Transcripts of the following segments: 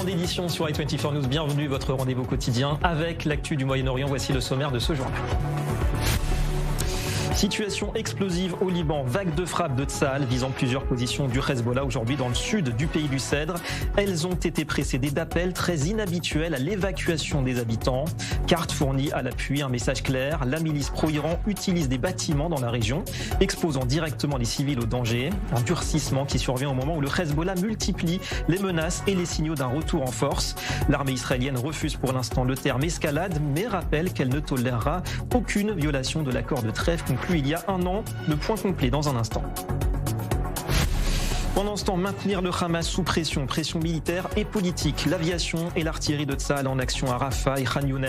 grande édition sur i24 News. Bienvenue, votre rendez-vous quotidien avec l'actu du Moyen-Orient. Voici le sommaire de ce journal. Situation explosive au Liban, vague de frappes de Tsahal visant plusieurs positions du Hezbollah aujourd'hui dans le sud du pays du Cèdre. Elles ont été précédées d'appels très inhabituels à l'évacuation des habitants. Carte fournie à l'appui, un message clair, la milice pro-Iran utilise des bâtiments dans la région, exposant directement les civils au danger. Un durcissement qui survient au moment où le Hezbollah multiplie les menaces et les signaux d'un retour en force. L'armée israélienne refuse pour l'instant le terme escalade, mais rappelle qu'elle ne tolérera aucune violation de l'accord de trêve conclu il y a un an. Le point complet dans un instant. Pendant ce temps, maintenir le Hamas sous pression militaire et politique. L'aviation et l'artillerie de Tsahal en action à Rafah et Khan Younes.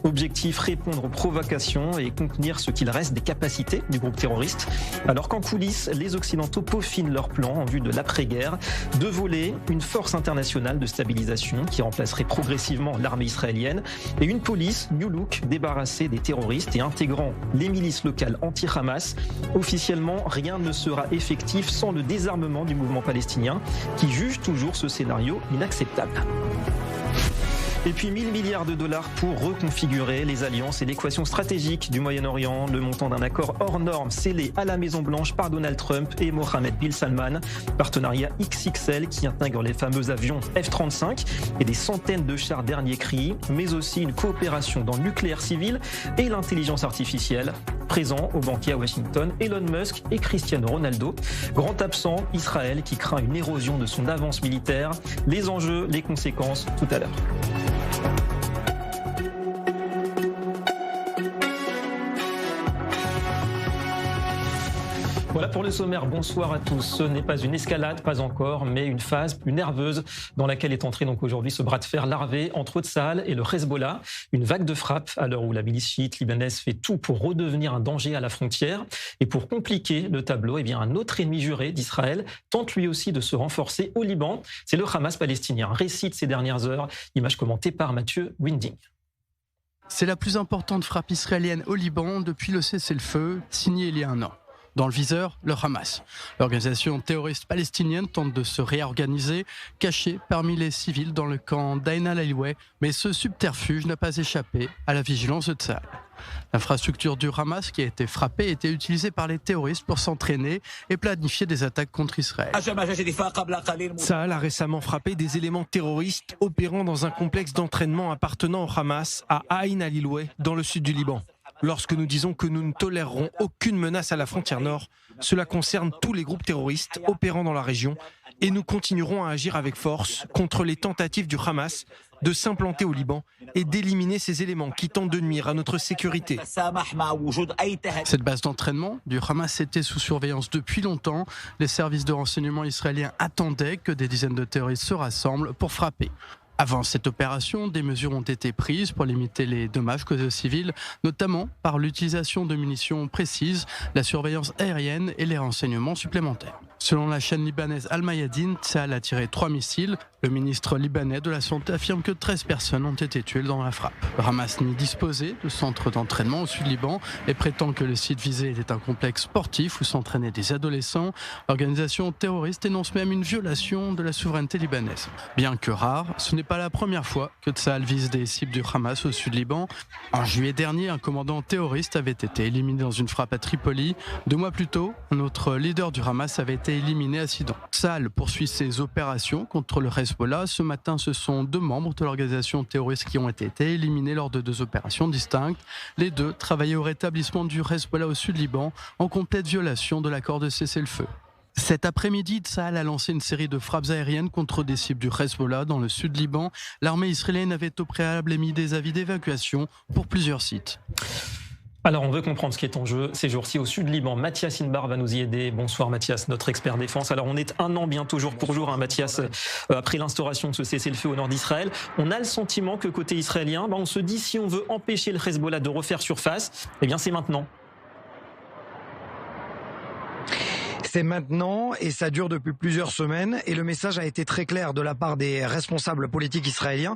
Objectif, répondre aux provocations et contenir ce qu'il reste des capacités du groupe terroriste. Alors qu'en coulisses, les Occidentaux peaufinent leur plan en vue de l'après-guerre. De voler une force internationale de stabilisation qui remplacerait progressivement l'armée israélienne et une police New Look débarrassée des terroristes et intégrant les milices locales anti-Hamas. Officiellement, rien ne sera effectif sans le désarmement du mouvement palestinien qui juge toujours ce scénario inacceptable. Et puis 1000 milliards de dollars pour reconfigurer les alliances et l'équation stratégique du Moyen-Orient. Le montant d'un accord hors norme scellé à la Maison-Blanche par Donald Trump et Mohammed bin Salman. Partenariat XXL qui intègre les fameux avions F-35 et des centaines de chars dernier cri, mais aussi une coopération dans le nucléaire civil et l'intelligence artificielle. Présent au banquet à Washington, Elon Musk et Cristiano Ronaldo. Grand absent, Israël qui craint une érosion de son avance militaire. Les enjeux, les conséquences, tout à l'heure. Voilà pour le sommaire, bonsoir à tous. Ce n'est pas une escalade, pas encore, mais une phase plus nerveuse dans laquelle est entré donc aujourd'hui ce bras de fer larvé entre Tsahal et le Hezbollah. Une vague de frappes à l'heure où la milice chiite libanaise fait tout pour redevenir un danger à la frontière. Et pour compliquer le tableau, eh bien, un autre ennemi juré d'Israël tente lui aussi de se renforcer au Liban. C'est le Hamas palestinien. Récit de ces dernières heures, image commentée par Mathieu Winding. C'est la plus importante frappe israélienne au Liban depuis le cessez-le-feu signé il y a un an. Dans le viseur, le Hamas. L'organisation terroriste palestinienne tente de se réorganiser, cachée parmi les civils dans le camp d'Ain al-Alioueh, mais ce subterfuge n'a pas échappé à la vigilance de Tsahal. L'infrastructure du Hamas qui a été frappée était utilisée par les terroristes pour s'entraîner et planifier des attaques contre Israël. Tsahal a récemment frappé des éléments terroristes opérant dans un complexe d'entraînement appartenant au Hamas à Ain al-Alioueh, dans le sud du Liban. Lorsque nous disons que nous ne tolérerons aucune menace à la frontière nord, cela concerne tous les groupes terroristes opérant dans la région et nous continuerons à agir avec force contre les tentatives du Hamas de s'implanter au Liban et d'éliminer ces éléments qui tentent de nuire à notre sécurité. Cette base d'entraînement du Hamas était sous surveillance depuis longtemps. Les services de renseignement israéliens attendaient que des dizaines de terroristes se rassemblent pour frapper. Avant cette opération, des mesures ont été prises pour limiter les dommages causés aux civils, notamment par l'utilisation de munitions précises, la surveillance aérienne et les renseignements supplémentaires. Selon la chaîne libanaise Al-Mayadeen, Tsahal a tiré 3 missiles. Le ministre libanais de la Santé affirme que 13 personnes ont été tuées dans la frappe. Le Hamas nie disposer de centres d'entraînement au sud-Liban et prétend que le site visé était un complexe sportif où s'entraînaient des adolescents. L'organisation terroriste énonce même une violation de la souveraineté libanaise. Bien que rare, ce n'est pas la première fois que Tsahal vise des cibles du Hamas au sud-Liban. En juillet dernier, un commandant terroriste avait été éliminé dans une frappe à Tripoli. 2 mois plus tôt, un autre leader du Hamas avait été éliminé à Sidon. Tsahal poursuit ses opérations contre le Hezbollah. Ce matin, ce sont 2 membres de l'organisation terroriste qui ont été éliminés lors de 2 opérations distinctes. Les 2 travaillaient au rétablissement du Hezbollah au sud-Liban en complète violation de l'accord de cessez-le-feu. Cet après-midi, Tsahal a lancé une série de frappes aériennes contre des cibles du Hezbollah dans le sud-Liban. L'armée israélienne avait au préalable émis des avis d'évacuation pour plusieurs sites. Alors, on veut comprendre ce qui est en jeu ces jours-ci au sud Liban. Mathias Inbar va nous y aider. Bonsoir Mathias, notre expert défense. Alors, on est un an bientôt jour pour jour, Mathias, après l'instauration de ce cessez-le-feu au nord d'Israël. On a le sentiment que côté israélien, on se dit si on veut empêcher le Hezbollah de refaire surface, eh bien c'est maintenant. C'est maintenant et ça dure depuis plusieurs semaines et le message a été très clair de la part des responsables politiques israéliens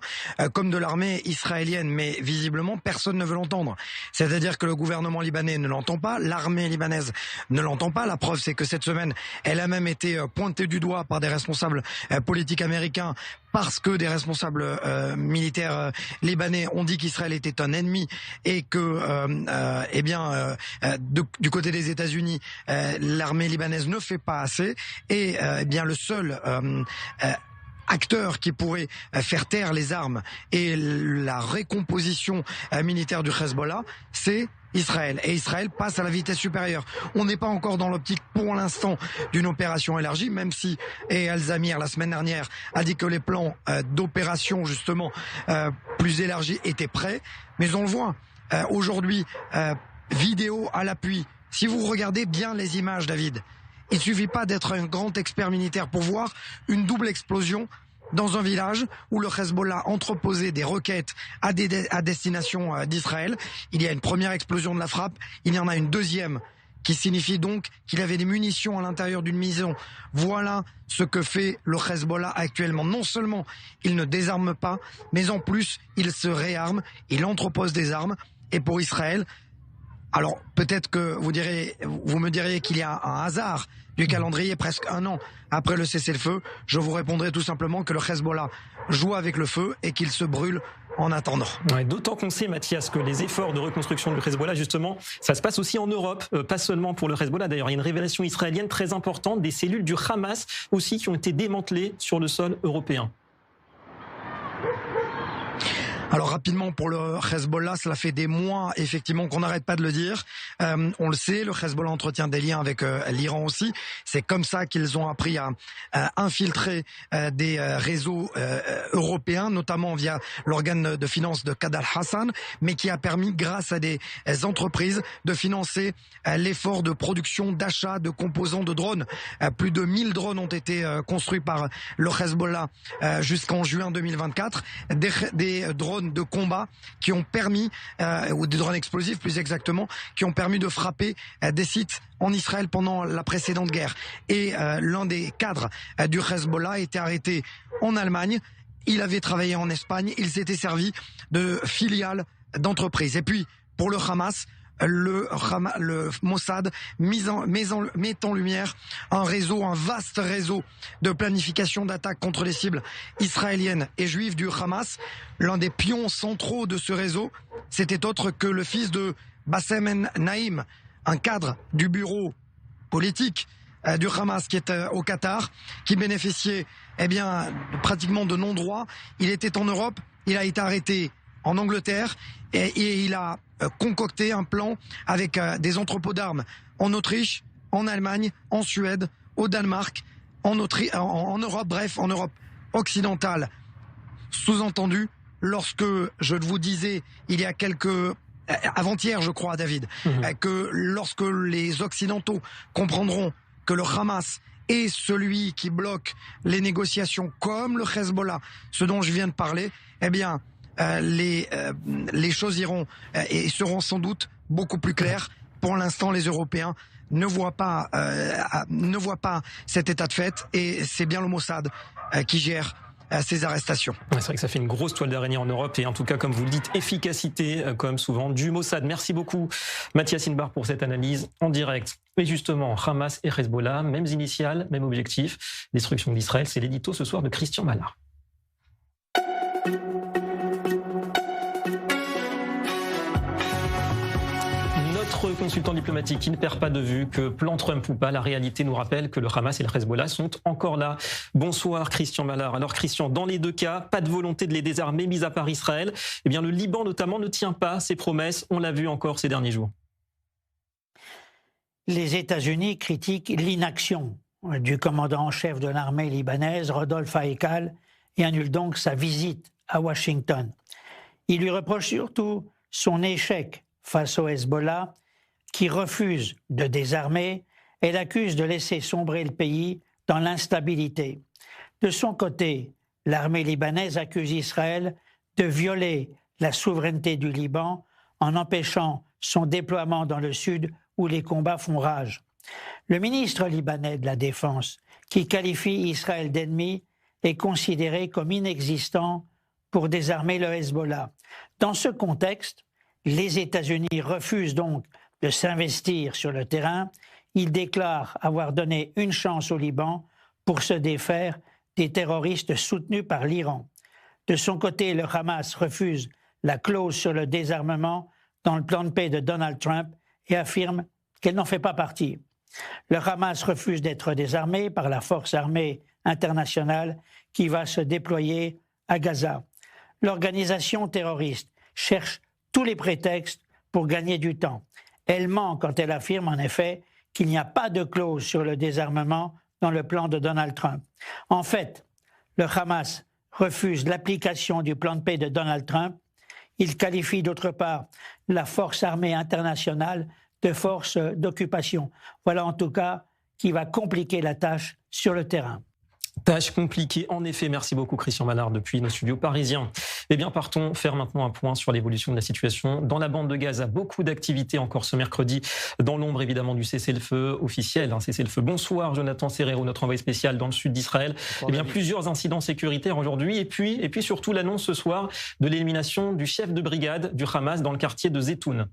comme de l'armée israélienne, mais visiblement personne ne veut l'entendre. C'est-à-dire que le gouvernement libanais ne l'entend pas, l'armée libanaise ne l'entend pas. La preuve c'est que cette semaine, elle a même été pointée du doigt par des responsables politiques américains parce que des responsables militaires libanais ont dit qu'Israël était un ennemi et que, du côté des États-Unis, l'armée libanaise ne fait pas assez. Et le seul acteur qui pourrait faire taire les armes et la récomposition militaire du Hezbollah, c'est Israël. Et Israël passe à la vitesse supérieure. On n'est pas encore dans l'optique pour l'instant d'une opération élargie, même si Al-Zamir la semaine dernière a dit que les plans d'opération justement plus élargis étaient prêts. Mais on le voit aujourd'hui, vidéo à l'appui. Si vous regardez bien les images, David, il suffit pas d'être un grand expert militaire pour voir une double explosion dans un village où le Hezbollah entreposait des roquettes à destination d'Israël. Il y a une première explosion de la frappe, il y en a une deuxième qui signifie donc qu'il y avait des munitions à l'intérieur d'une maison. Voilà ce que fait le Hezbollah actuellement. Non seulement il ne désarme pas, mais en plus il se réarme, il entrepose des armes. Et pour Israël, alors peut-être que vous me diriez qu'il y a un hasard du calendrier presque un an après le cessez-le-feu. Je vous répondrai tout simplement que le Hezbollah joue avec le feu et qu'il se brûle en attendant. Ouais, d'autant qu'on sait, Mathias, que les efforts de reconstruction du Hezbollah, justement, ça se passe aussi en Europe, pas seulement pour le Hezbollah. D'ailleurs, il y a une révélation israélienne très importante, des cellules du Hamas aussi qui ont été démantelées sur le sol européen. Alors rapidement pour le Hezbollah, cela fait des mois effectivement qu'on n'arrête pas de le dire. On le sait, le Hezbollah entretient des liens avec l'Iran aussi. C'est comme ça qu'ils ont appris à infiltrer des réseaux européens, notamment via l'organe de finance de Qad al-Hassan, mais qui a permis, grâce à des entreprises, de financer l'effort de production, d'achat de composants de drones. Plus de 1000 drones ont été construits par le Hezbollah jusqu'en juin 2024. Des drones de combat qui ont permis, ou des drones explosifs plus exactement, qui ont permis de frapper des sites en Israël pendant la précédente guerre. Et l'un des cadres du Hezbollah a été arrêté en Allemagne. Il avait travaillé en Espagne. Il s'était servi de filiales d'entreprises. Et puis, pour le Hamas, le Mossad met en lumière un vaste réseau de planification d'attaques contre les cibles israéliennes et juives du Hamas. L'un des pions centraux de ce réseau, c'était autre que le fils de Bassem Naïm, un cadre du bureau politique du Hamas qui est au Qatar, qui bénéficiait pratiquement de non-droit. Il était en Europe, il a été arrêté en Angleterre et il a concocté un plan avec des entrepôts d'armes en Autriche, en Allemagne, en Suède, au Danemark, en Europe, bref, en Europe occidentale. Sous-entendu, lorsque je vous disais il y a avant-hier je crois, David, que lorsque les Occidentaux comprendront que le Hamas est celui qui bloque les négociations comme le Hezbollah, ce dont je viens de parler, les choses iront et seront sans doute beaucoup plus claires. Pour l'instant, les Européens ne voient pas cet état de fait, et c'est bien le Mossad qui gère ces arrestations. C'est vrai que ça fait une grosse toile d'araignée en Europe, et en tout cas, comme vous le dites, efficacité, comme souvent, du Mossad. Merci beaucoup, Mathias Inbar, pour cette analyse en direct. Et justement, Hamas et Hezbollah, mêmes initiales, même objectif, destruction d'Israël. C'est l'édito ce soir de Christian Mallard. Notre consultant diplomatique qui ne perd pas de vue que plan Trump ou pas, la réalité nous rappelle que le Hamas et le Hezbollah sont encore là. Bonsoir Christian Mallard. Alors Christian, dans les deux cas, pas de volonté de les désarmer, mis à part Israël. Eh bien le Liban notamment ne tient pas ses promesses, on l'a vu encore ces derniers jours. Les États-Unis critiquent l'inaction du commandant en chef de l'armée libanaise, Rodolphe Haïkal, et annulent donc sa visite à Washington. Il lui reproche surtout son échec face au Hezbollah, qui refuse de désarmer et l'accuse de laisser sombrer le pays dans l'instabilité. De son côté, l'armée libanaise accuse Israël de violer la souveraineté du Liban en empêchant son déploiement dans le sud où les combats font rage. Le ministre libanais de la Défense, qui qualifie Israël d'ennemi, est considéré comme inexistant pour désarmer le Hezbollah. Dans ce contexte, les États-Unis refusent donc de s'investir sur le terrain. Ils déclarent avoir donné une chance au Liban pour se défaire des terroristes soutenus par l'Iran. De son côté, le Hamas refuse la clause sur le désarmement dans le plan de paix de Donald Trump et affirme qu'elle n'en fait pas partie. Le Hamas refuse d'être désarmé par la force armée internationale qui va se déployer à Gaza. L'organisation terroriste cherche tous les prétextes pour gagner du temps. Elle ment quand elle affirme en effet qu'il n'y a pas de clause sur le désarmement dans le plan de Donald Trump. En fait, le Hamas refuse l'application du plan de paix de Donald Trump. Il qualifie d'autre part la force armée internationale de force d'occupation. Voilà en tout cas qui va compliquer la tâche sur le terrain. Tâche compliquée, en effet. Merci beaucoup, Christian Manard, depuis nos studios parisiens. Eh bien, partons faire maintenant un point sur l'évolution de la situation dans la bande de Gaza. Beaucoup d'activités encore ce mercredi, dans l'ombre évidemment du cessez-le-feu officiel. Cessez-le-feu. Bonsoir, Jonathan Serrero, notre envoyé spécial dans le sud d'Israël. Eh bien, plusieurs incidents sécuritaires aujourd'hui, et puis surtout l'annonce ce soir de l'élimination du chef de brigade du Hamas dans le quartier de Zeytoun.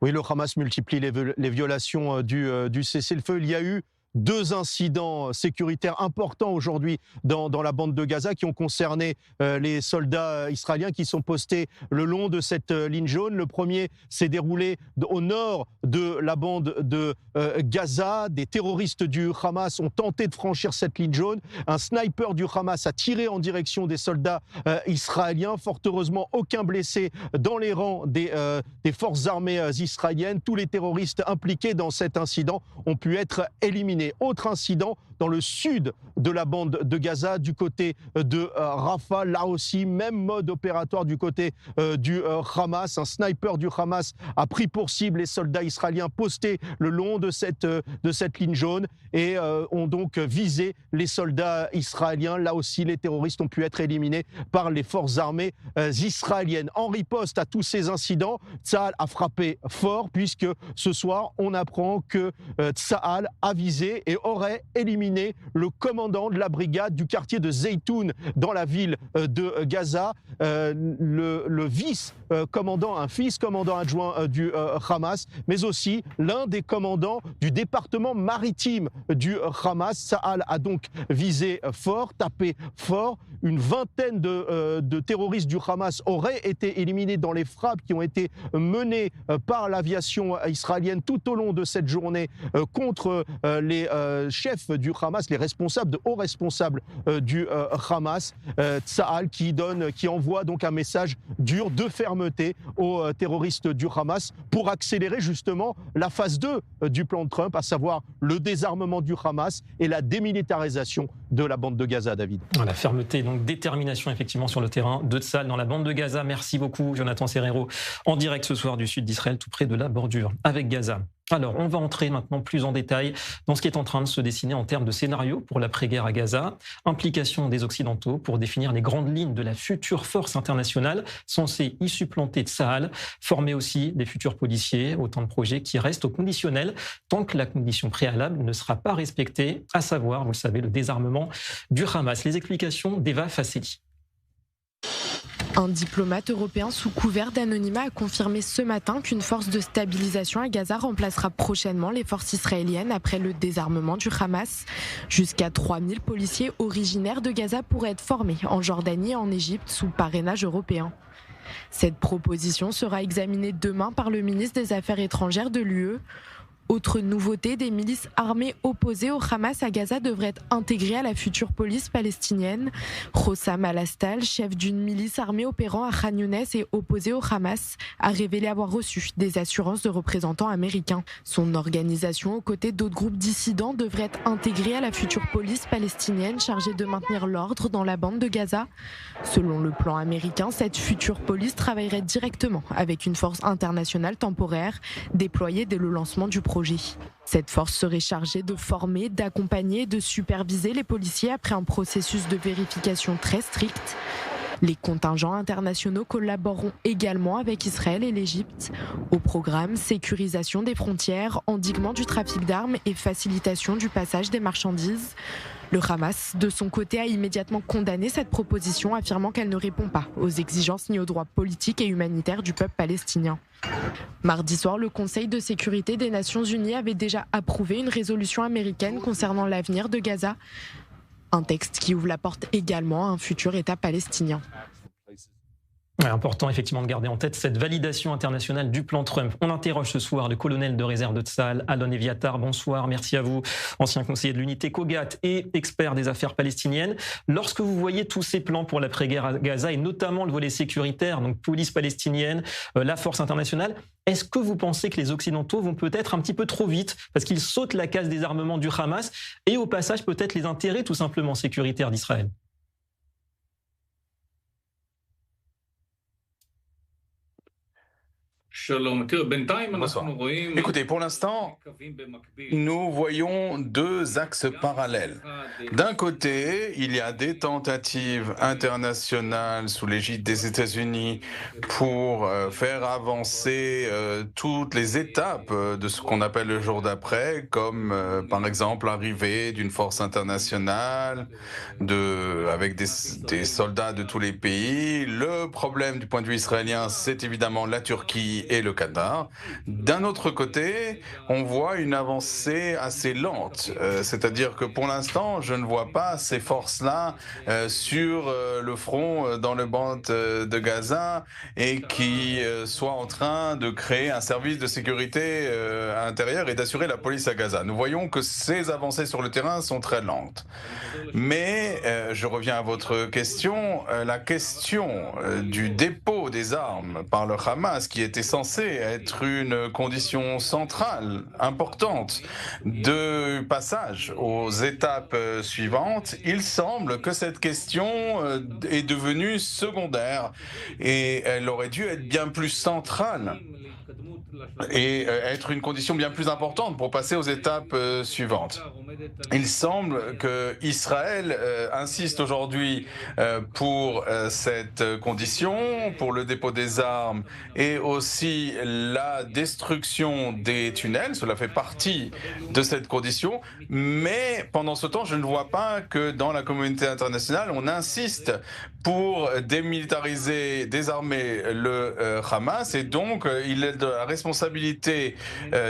Oui, le Hamas multiplie les violations du cessez-le-feu. Il y a eu 2 incidents sécuritaires importants aujourd'hui dans la bande de Gaza qui ont concerné les soldats israéliens qui sont postés le long de cette ligne jaune. Le premier s'est déroulé au nord de la bande de Gaza. Des terroristes du Hamas ont tenté de franchir cette ligne jaune. Un sniper du Hamas a tiré en direction des soldats israéliens. Fort heureusement, aucun blessé dans les rangs des forces armées israéliennes. Tous les terroristes impliqués dans cet incident ont pu être éliminés. Autre incident dans le sud de la bande de Gaza, du côté de Rafah. Là aussi, même mode opératoire du côté du Hamas. Un sniper du Hamas a pris pour cible les soldats israéliens postés le long de cette ligne jaune et ont donc visé les soldats israéliens. Là aussi, les terroristes ont pu être éliminés par les forces armées israéliennes. En riposte à tous ces incidents, Tsahal a frappé fort puisque ce soir, on apprend que Tsahal a visé et aurait éliminé le commandant de la brigade du quartier de Zeytoun dans la ville de Gaza, le vice-commandant, un vice-commandant adjoint du Hamas, mais aussi l'un des commandants du département maritime du Hamas. Tsahal a donc visé fort, tapé fort. Une vingtaine de terroristes du Hamas auraient été éliminés dans les frappes qui ont été menées par l'aviation israélienne tout au long de cette journée contre les chefs du Hamas, les responsables, de hauts responsables du Hamas. Tsahal qui envoie donc un message dur de fermeté aux terroristes du Hamas pour accélérer justement la phase 2 du plan de Trump, à savoir le désarmement du Hamas et la démilitarisation de la bande de Gaza, David. La fermeté, donc détermination effectivement sur le terrain de Tsahal dans la bande de Gaza. Merci beaucoup, Jonathan Serrero, en direct ce soir du sud d'Israël, tout près de la bordure avec Gaza. Alors, on va entrer maintenant plus en détail dans ce qui est en train de se dessiner en termes de scénario pour l'après-guerre à Gaza. Implication des Occidentaux pour définir les grandes lignes de la future force internationale censée y supplanter Tsahal, former aussi des futurs policiers, autant de projets qui restent au conditionnel tant que la condition préalable ne sera pas respectée, à savoir, vous le savez, le désarmement du Hamas. Les explications d'Eva Fasseli. Un diplomate européen sous couvert d'anonymat a confirmé ce matin qu'une force de stabilisation à Gaza remplacera prochainement les forces israéliennes après le désarmement du Hamas. Jusqu'à 3000 policiers originaires de Gaza pourraient être formés en Jordanie et en Égypte sous parrainage européen. Cette proposition sera examinée demain par le ministre des Affaires étrangères de l'UE. Autre nouveauté, des milices armées opposées au Hamas à Gaza devraient être intégrées à la future police palestinienne. Hossam Al-Astal, chef d'une milice armée opérant à Khan Younes et opposée au Hamas, a révélé avoir reçu des assurances de représentants américains. Son organisation, aux côtés d'autres groupes dissidents, devrait être intégrée à la future police palestinienne chargée de maintenir l'ordre dans la bande de Gaza. Selon le plan américain, cette future police travaillerait directement avec une force internationale temporaire déployée dès le lancement du projet. Cette force serait chargée de former, d'accompagner et de superviser les policiers après un processus de vérification très strict. Les contingents internationaux collaboreront également avec Israël et l'Égypte au programme sécurisation des frontières, endiguement du trafic d'armes et facilitation du passage des marchandises. Le Hamas, de son côté, a immédiatement condamné cette proposition, affirmant qu'elle ne répond pas aux exigences ni aux droits politiques et humanitaires du peuple palestinien. Mardi soir, le Conseil de sécurité des Nations Unies avait déjà approuvé une résolution américaine concernant l'avenir de Gaza. Un texte qui ouvre la porte également à un futur État palestinien. Important effectivement de garder en tête cette validation internationale du plan Trump. On interroge ce soir le colonel de réserve de Tsahal, Alon Eviatar. Bonsoir, merci à vous, ancien conseiller de l'unité Kogat et expert des affaires palestiniennes. Lorsque vous voyez tous ces plans pour l'après-guerre à Gaza et notamment le volet sécuritaire, donc police palestinienne, la force internationale, est-ce que vous pensez que les Occidentaux vont peut-être un petit peu trop vite parce qu'ils sautent la case des armements du Hamas et au passage peut-être les intérêts tout simplement sécuritaires d'Israël ? Bonsoir. Écoutez, pour l'instant, nous voyons deux axes parallèles. D'un côté, il y a des tentatives internationales sous l'égide des États-Unis pour faire avancer toutes les étapes de ce qu'on appelle le jour d'après, comme par exemple l'arrivée d'une force internationale avec des soldats de tous les pays. Le problème du point de vue israélien, c'est évidemment la Turquie et le Qatar. D'un autre côté, on voit une avancée assez lente, c'est-à-dire que pour l'instant, je ne vois pas ces forces-là sur le front dans le bande de Gaza et qui soient en train de créer un service de sécurité intérieure et d'assurer la police à Gaza. Nous voyons que ces avancées sur le terrain sont très lentes. Mais je reviens à votre question, la question du dépôt des armes par le Hamas, qui était censé être une condition centrale, importante, de passage aux étapes suivantes, il semble que cette question est devenue secondaire et elle aurait dû être bien plus centrale et être une condition bien plus importante pour passer aux étapes suivantes. Il semble que Israël insiste aujourd'hui pour cette condition, pour le dépôt des armes et aussi la destruction des tunnels. Cela fait partie de cette condition, mais pendant ce temps, je ne vois pas que dans la communauté internationale, on insiste pour démilitariser, désarmer le Hamas, et donc il est de la responsabilité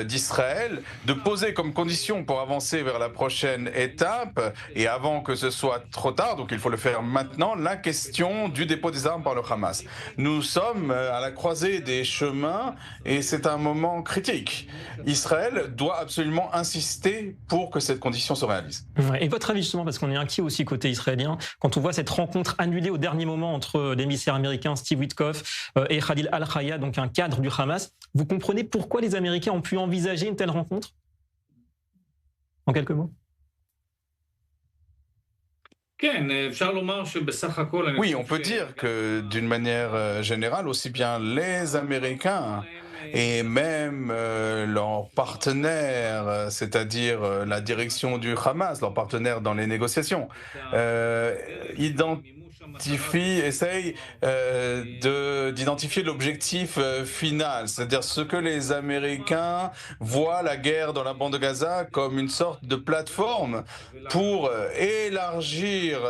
d'Israël de poser comme condition pour avancer vers la prochaine étape, et avant que ce soit trop tard, donc il faut le faire maintenant, la question du dépôt des armes par le Hamas. Nous sommes à la croisée des chemins et c'est un moment critique. Israël doit absolument insister pour que cette condition se réalise. Et votre avis justement, parce qu'on est inquiet aussi côté israélien, quand on voit cette rencontre annulée au dernier moment entre l'émissaire américain Steve Witkoff et Khalil al-Hayya, donc un cadre du Hamas, vous comprenez pourquoi les Américains ont pu envisager une telle rencontre ? En quelques mots ? Oui, on peut dire que d'une manière générale, aussi bien les Américains et même leurs partenaires, c'est-à-dire la direction du Hamas, leurs partenaires dans les négociations, essaye d'identifier l'objectif final, c'est-à-dire ce que les Américains voient la guerre dans la bande de Gaza comme une sorte de plateforme pour élargir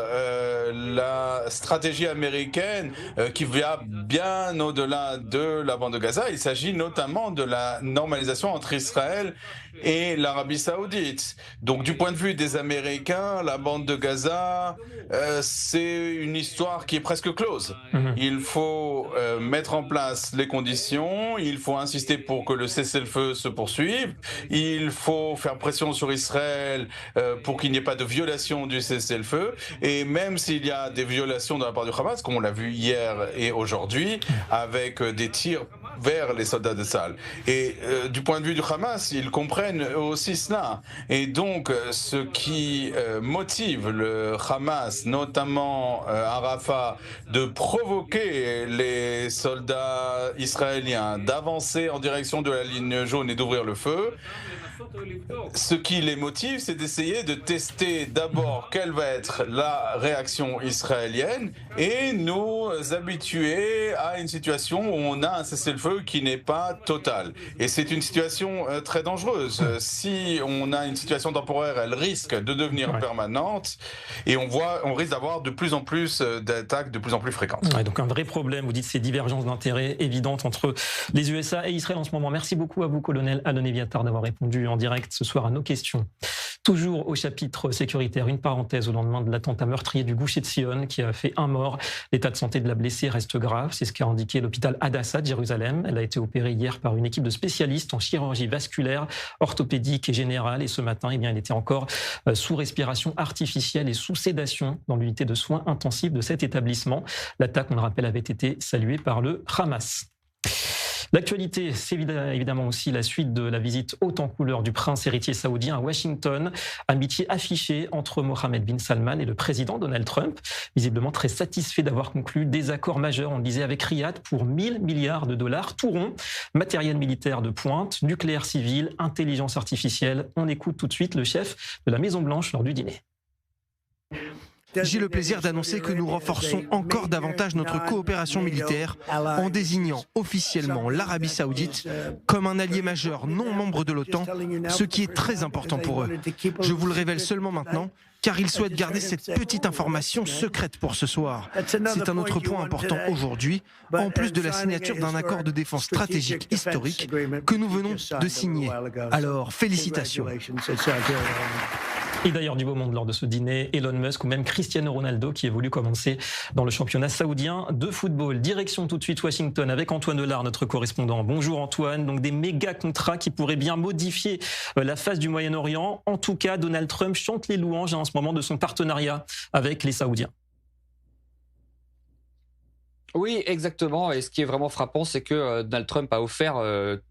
la stratégie américaine qui va bien au-delà de la bande de Gaza. Il s'agit notamment de la normalisation entre Israël et l'Arabie Saoudite. Donc du point de vue des Américains, la bande de Gaza, c'est une histoire qui est presque close. Il faut mettre en place les conditions, il faut insister pour que le cessez-le-feu se poursuive, il faut faire pression sur Israël pour qu'il n'y ait pas de violation du cessez-le-feu, et même s'il y a des violations de la part du Hamas, comme on l'a vu hier et aujourd'hui, avec des tirs vers les soldats de Tsahal. Et du point de vue du Hamas, ils comprennent aussi cela. Et donc, ce qui motive le Hamas, notamment à Rafah, de provoquer les soldats israéliens, d'avancer en direction de la ligne jaune et d'ouvrir le feu, ce qui les motive, c'est d'essayer de tester d'abord quelle va être la réaction israélienne et nous habituer à une situation où on a un cessez-le-feu qui n'est pas total. Et c'est une situation très dangereuse. Si on a une situation temporaire, elle risque de devenir permanente et on risque d'avoir de plus en plus d'attaques de plus en plus fréquentes. Donc un vrai problème, vous dites, ces divergences d'intérêts évidentes entre les USA et Israël en ce moment. Merci beaucoup à vous, colonel Alon Eviatar, d'avoir répondu en direct ce soir à nos questions. Toujours au chapitre sécuritaire, une parenthèse au lendemain de l'attentat meurtrier du Gush Etzion qui a fait un mort. L'état de santé de la blessée reste grave, c'est ce qu'a indiqué l'hôpital Hadassah de Jérusalem. Elle a été opérée hier par une équipe de spécialistes en chirurgie vasculaire, orthopédique et générale. Et ce matin, elle était encore sous respiration artificielle et sous sédation dans l'unité de soins intensifs de cet établissement. L'attaque, on le rappelle, avait été saluée par le Hamas. L'actualité, c'est évidemment aussi la suite de la visite haute en couleur du prince héritier saoudien à Washington. Amitié affichée entre Mohammed bin Salman et le président Donald Trump. Visiblement très satisfait d'avoir conclu des accords majeurs, on le disait, avec Riyad pour 1 000 milliards de dollars, tout rond, matériel militaire de pointe, nucléaire civil, intelligence artificielle. On écoute tout de suite le chef de la Maison-Blanche lors du dîner. J'ai le plaisir d'annoncer que nous renforçons encore davantage notre coopération militaire en désignant officiellement l'Arabie Saoudite comme un allié majeur non membre de l'OTAN, ce qui est très important pour eux. Je vous le révèle seulement maintenant, car ils souhaitent garder cette petite information secrète pour ce soir. C'est un autre point important aujourd'hui, en plus de la signature d'un accord de défense stratégique historique que nous venons de signer. Alors, félicitations. Et d'ailleurs, du beau monde lors de ce dîner, Elon Musk ou même Cristiano Ronaldo qui évolue commencer dans le championnat saoudien de football. Direction tout de suite Washington avec Antoine Delard, notre correspondant. Bonjour Antoine. Donc des méga contrats qui pourraient bien modifier la face du Moyen-Orient. En tout cas, Donald Trump chante les louanges en ce moment de son partenariat avec les Saoudiens. Oui, exactement. Et ce qui est vraiment frappant, c'est que Donald Trump a offert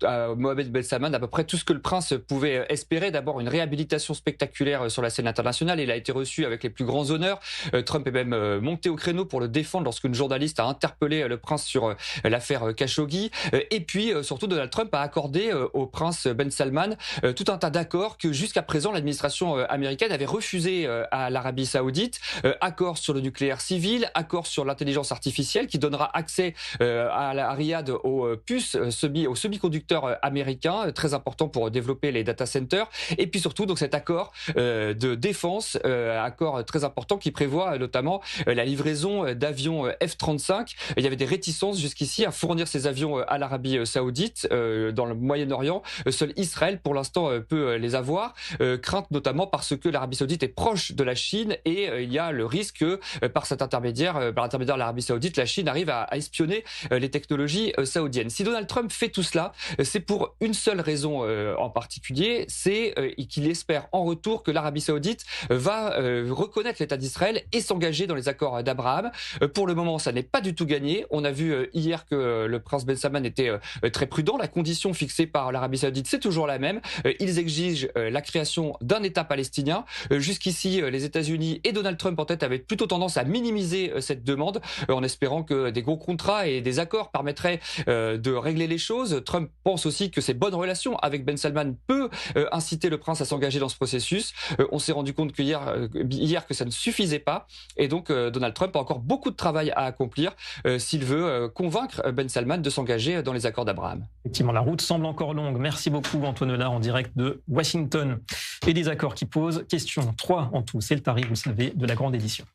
à Mohammed bin Salman à peu près tout ce que le prince pouvait espérer. D'abord, une réhabilitation spectaculaire sur la scène internationale. Il a été reçu avec les plus grands honneurs. Trump est même monté au créneau pour le défendre lorsqu'une journaliste a interpellé le prince sur l'affaire Khashoggi. Et puis, surtout, Donald Trump a accordé au prince bin Salman tout un tas d'accords que jusqu'à présent, l'administration américaine avait refusé à l'Arabie Saoudite. Accords sur le nucléaire civil, accords sur l'intelligence artificielle qui donnera accès à Riyad aux puces, aux semi-conducteurs américains, très important pour développer les data centers. Et puis surtout, donc cet accord de défense, accord très important qui prévoit notamment la livraison d'avions F-35. Il y avait des réticences jusqu'ici à fournir ces avions à l'Arabie Saoudite dans le Moyen-Orient. Seul Israël, pour l'instant, peut les avoir. Crainte notamment parce que l'Arabie Saoudite est proche de la Chine et il y a le risque que par cet intermédiaire, par l'intermédiaire de l'Arabie Saoudite, la Chine arrive à espionner les technologies saoudiennes. Si Donald Trump fait tout cela, c'est pour une seule raison en particulier, c'est qu'il espère en retour que l'Arabie Saoudite va reconnaître l'État d'Israël et s'engager dans les accords d'Abraham. Pour le moment, ça n'est pas du tout gagné. On a vu hier que le prince bin Salman était très prudent. La condition fixée par l'Arabie Saoudite, c'est toujours la même. Ils exigent la création d'un État palestinien. Jusqu'ici, les États-Unis et Donald Trump en tête avaient plutôt tendance à minimiser cette demande en espérant que des gros contrats et des accords permettraient de régler les choses. Trump pense aussi que ses bonnes relations avec Ben Salman peut inciter le prince à s'engager dans ce processus. On s'est rendu compte hier que ça ne suffisait pas et donc Donald Trump a encore beaucoup de travail à accomplir s'il veut convaincre Ben Salman de s'engager dans les accords d'Abraham. Effectivement, la route semble encore longue. Merci beaucoup Antoine Delard en direct de Washington. Et des accords qui posent question 3 en tout. C'est le tarif, vous le savez, de la grande édition.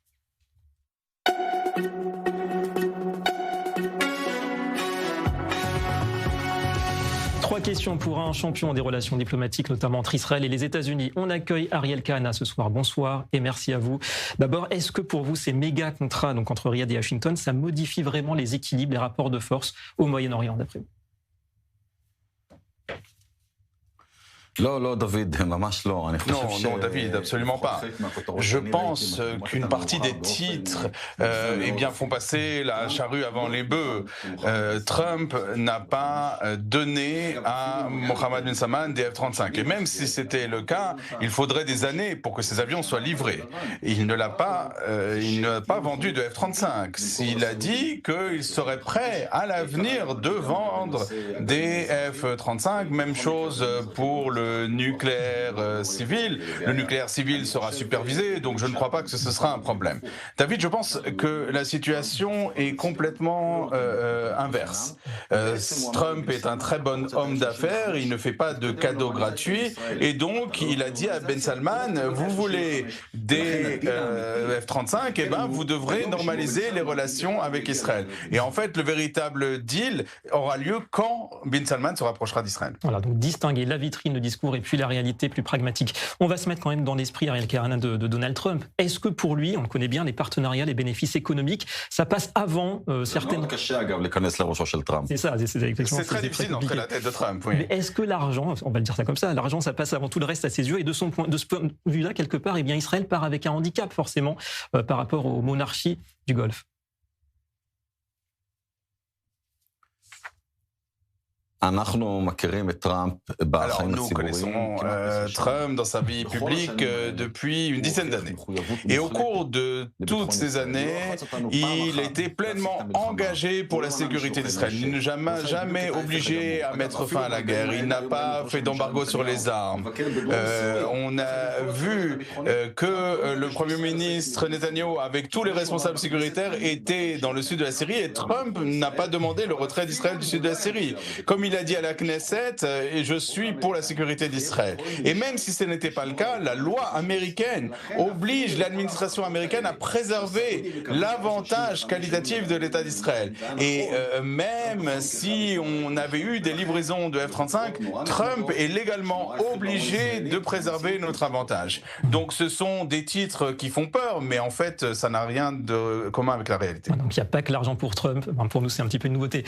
Trois questions pour un champion des relations diplomatiques, notamment entre Israël et les États-Unis. On accueille Ariel Kahana ce soir. Bonsoir et merci à vous. D'abord, est-ce que pour vous, ces méga contrats donc entre Riyad et Washington, ça modifie vraiment les équilibres, les rapports de force au Moyen-Orient, d'après vous? Non, David, absolument pas. Je pense qu'une partie des titres font passer la charrue avant les bœufs. Trump n'a pas donné à Mohammed bin Salman des F-35. Et même si c'était le cas, il faudrait des années pour que ces avions soient livrés. Il ne l'a pas vendu de F-35. Il a dit qu'il serait prêt à l'avenir de vendre des F-35. Même chose pour le nucléaire civil. Le nucléaire civil sera supervisé, donc je ne crois pas que ce sera un problème. David, je pense que la situation est complètement inverse. Trump est un très bon homme d'affaires, il ne fait pas de cadeaux gratuits, et donc il a dit à Ben Salman, vous voulez des F-35, eh ben vous devrez normaliser les relations avec Israël. Et en fait, le véritable deal aura lieu quand Ben Salman se rapprochera d'Israël. Voilà, donc distinguer la vitrine de discours discours et puis la réalité plus pragmatique. On va se mettre quand même dans l'esprit, Ariel Karanin, de Donald Trump. Est-ce que pour lui, on le connaît bien, les partenariats, les bénéfices économiques, ça passe avant certaines... C'est ça, c'est très difficile d'entrer la tête de Trump. Oui. Mais est-ce que l'argent, on va le dire ça comme ça, l'argent, ça passe avant tout le reste à ses yeux, et de ce point de vue-là, quelque part, eh bien, Israël part avec un handicap, forcément, par rapport aux monarchies du Golfe. Alors nous connaissons Trump dans sa vie publique depuis une dizaine d'années. Et au cours de toutes ces années, il a été pleinement engagé pour la sécurité d'Israël. Il ne jamais obligé à mettre fin à la guerre. Il n'a pas fait d'embargo sur les armes. On a vu que le Premier ministre Netanyahou, avec tous les responsables sécuritaires, était dans le sud de la Syrie, et Trump n'a pas demandé le retrait d'Israël du sud de la Syrie. Comme il a dit à la Knesset, et je suis pour la sécurité d'Israël. Et même si ce n'était pas le cas, la loi américaine oblige l'administration américaine à préserver l'avantage qualitatif de l'État d'Israël. Et même si on avait eu des livraisons de F-35, Trump est légalement obligé de préserver notre avantage. Donc ce sont des titres qui font peur, mais en fait, ça n'a rien de commun avec la réalité. Donc il n'y a pas que l'argent pour Trump. Enfin, pour nous, c'est un petit peu une nouveauté.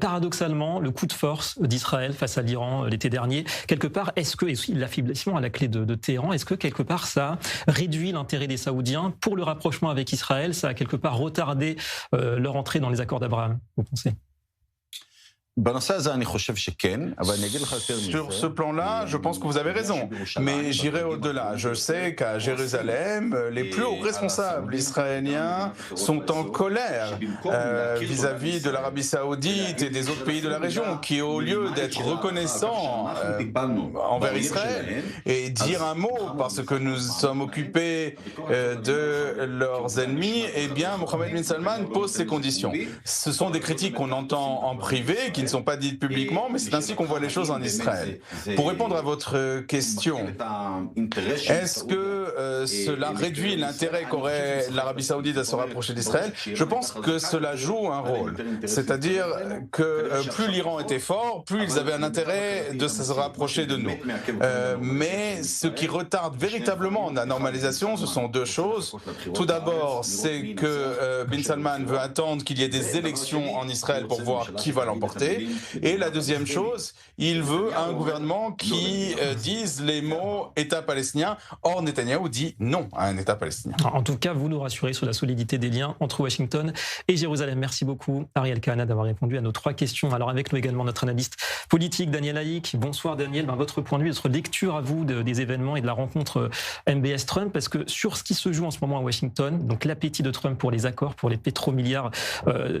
Paradoxalement, le coup de force d'Israël face à l'Iran l'été dernier, quelque part, est-ce que l'affaiblissement à la clé de Téhéran, est-ce que quelque part ça réduit l'intérêt des Saoudiens pour le rapprochement avec Israël? Ça a quelque part retardé leur entrée dans les accords d'Abraham, vous pensez? Sur ce plan-là, je pense que vous avez raison, mais j'irai au-delà. Je sais qu'à Jérusalem, les plus hauts responsables israéliens sont en colère vis-à-vis de l'Arabie Saoudite et des autres pays de la région qui, au lieu d'être reconnaissants envers Israël et dire un mot parce que nous sommes occupés de leurs ennemis, eh bien, Mohammed bin Salman pose ces conditions. Ce sont des critiques qu'on entend en privé, qui ne sont pas dites publiquement, mais c'est ainsi qu'on voit les choses en Israël. Pour répondre à votre question, est-ce que cela réduit l'intérêt qu'aurait l'Arabie Saoudite à se rapprocher d'Israël? Je pense que cela joue un rôle. C'est-à-dire que plus l'Iran était fort, plus ils avaient un intérêt de se rapprocher de nous. Mais ce qui retarde véritablement la normalisation, ce sont deux choses. Tout d'abord, c'est que bin Salman veut attendre qu'il y ait des élections en Israël pour voir qui va l'emporter. Et la deuxième chose, il veut un gouvernement qui dise les mots État palestinien. Or, Netanyahou dit non à un État palestinien. En tout cas, vous nous rassurez sur la solidité des liens entre Washington et Jérusalem. Merci beaucoup, Ariel Karanin, d'avoir répondu à nos trois questions. Alors, avec nous également notre analyste politique, Daniel Haïk. Bonsoir, Daniel. Votre point de vue, votre lecture à vous des événements et de la rencontre MBS-Trump, parce que sur ce qui se joue en ce moment à Washington, donc l'appétit de Trump pour les accords, pour les pétromilliards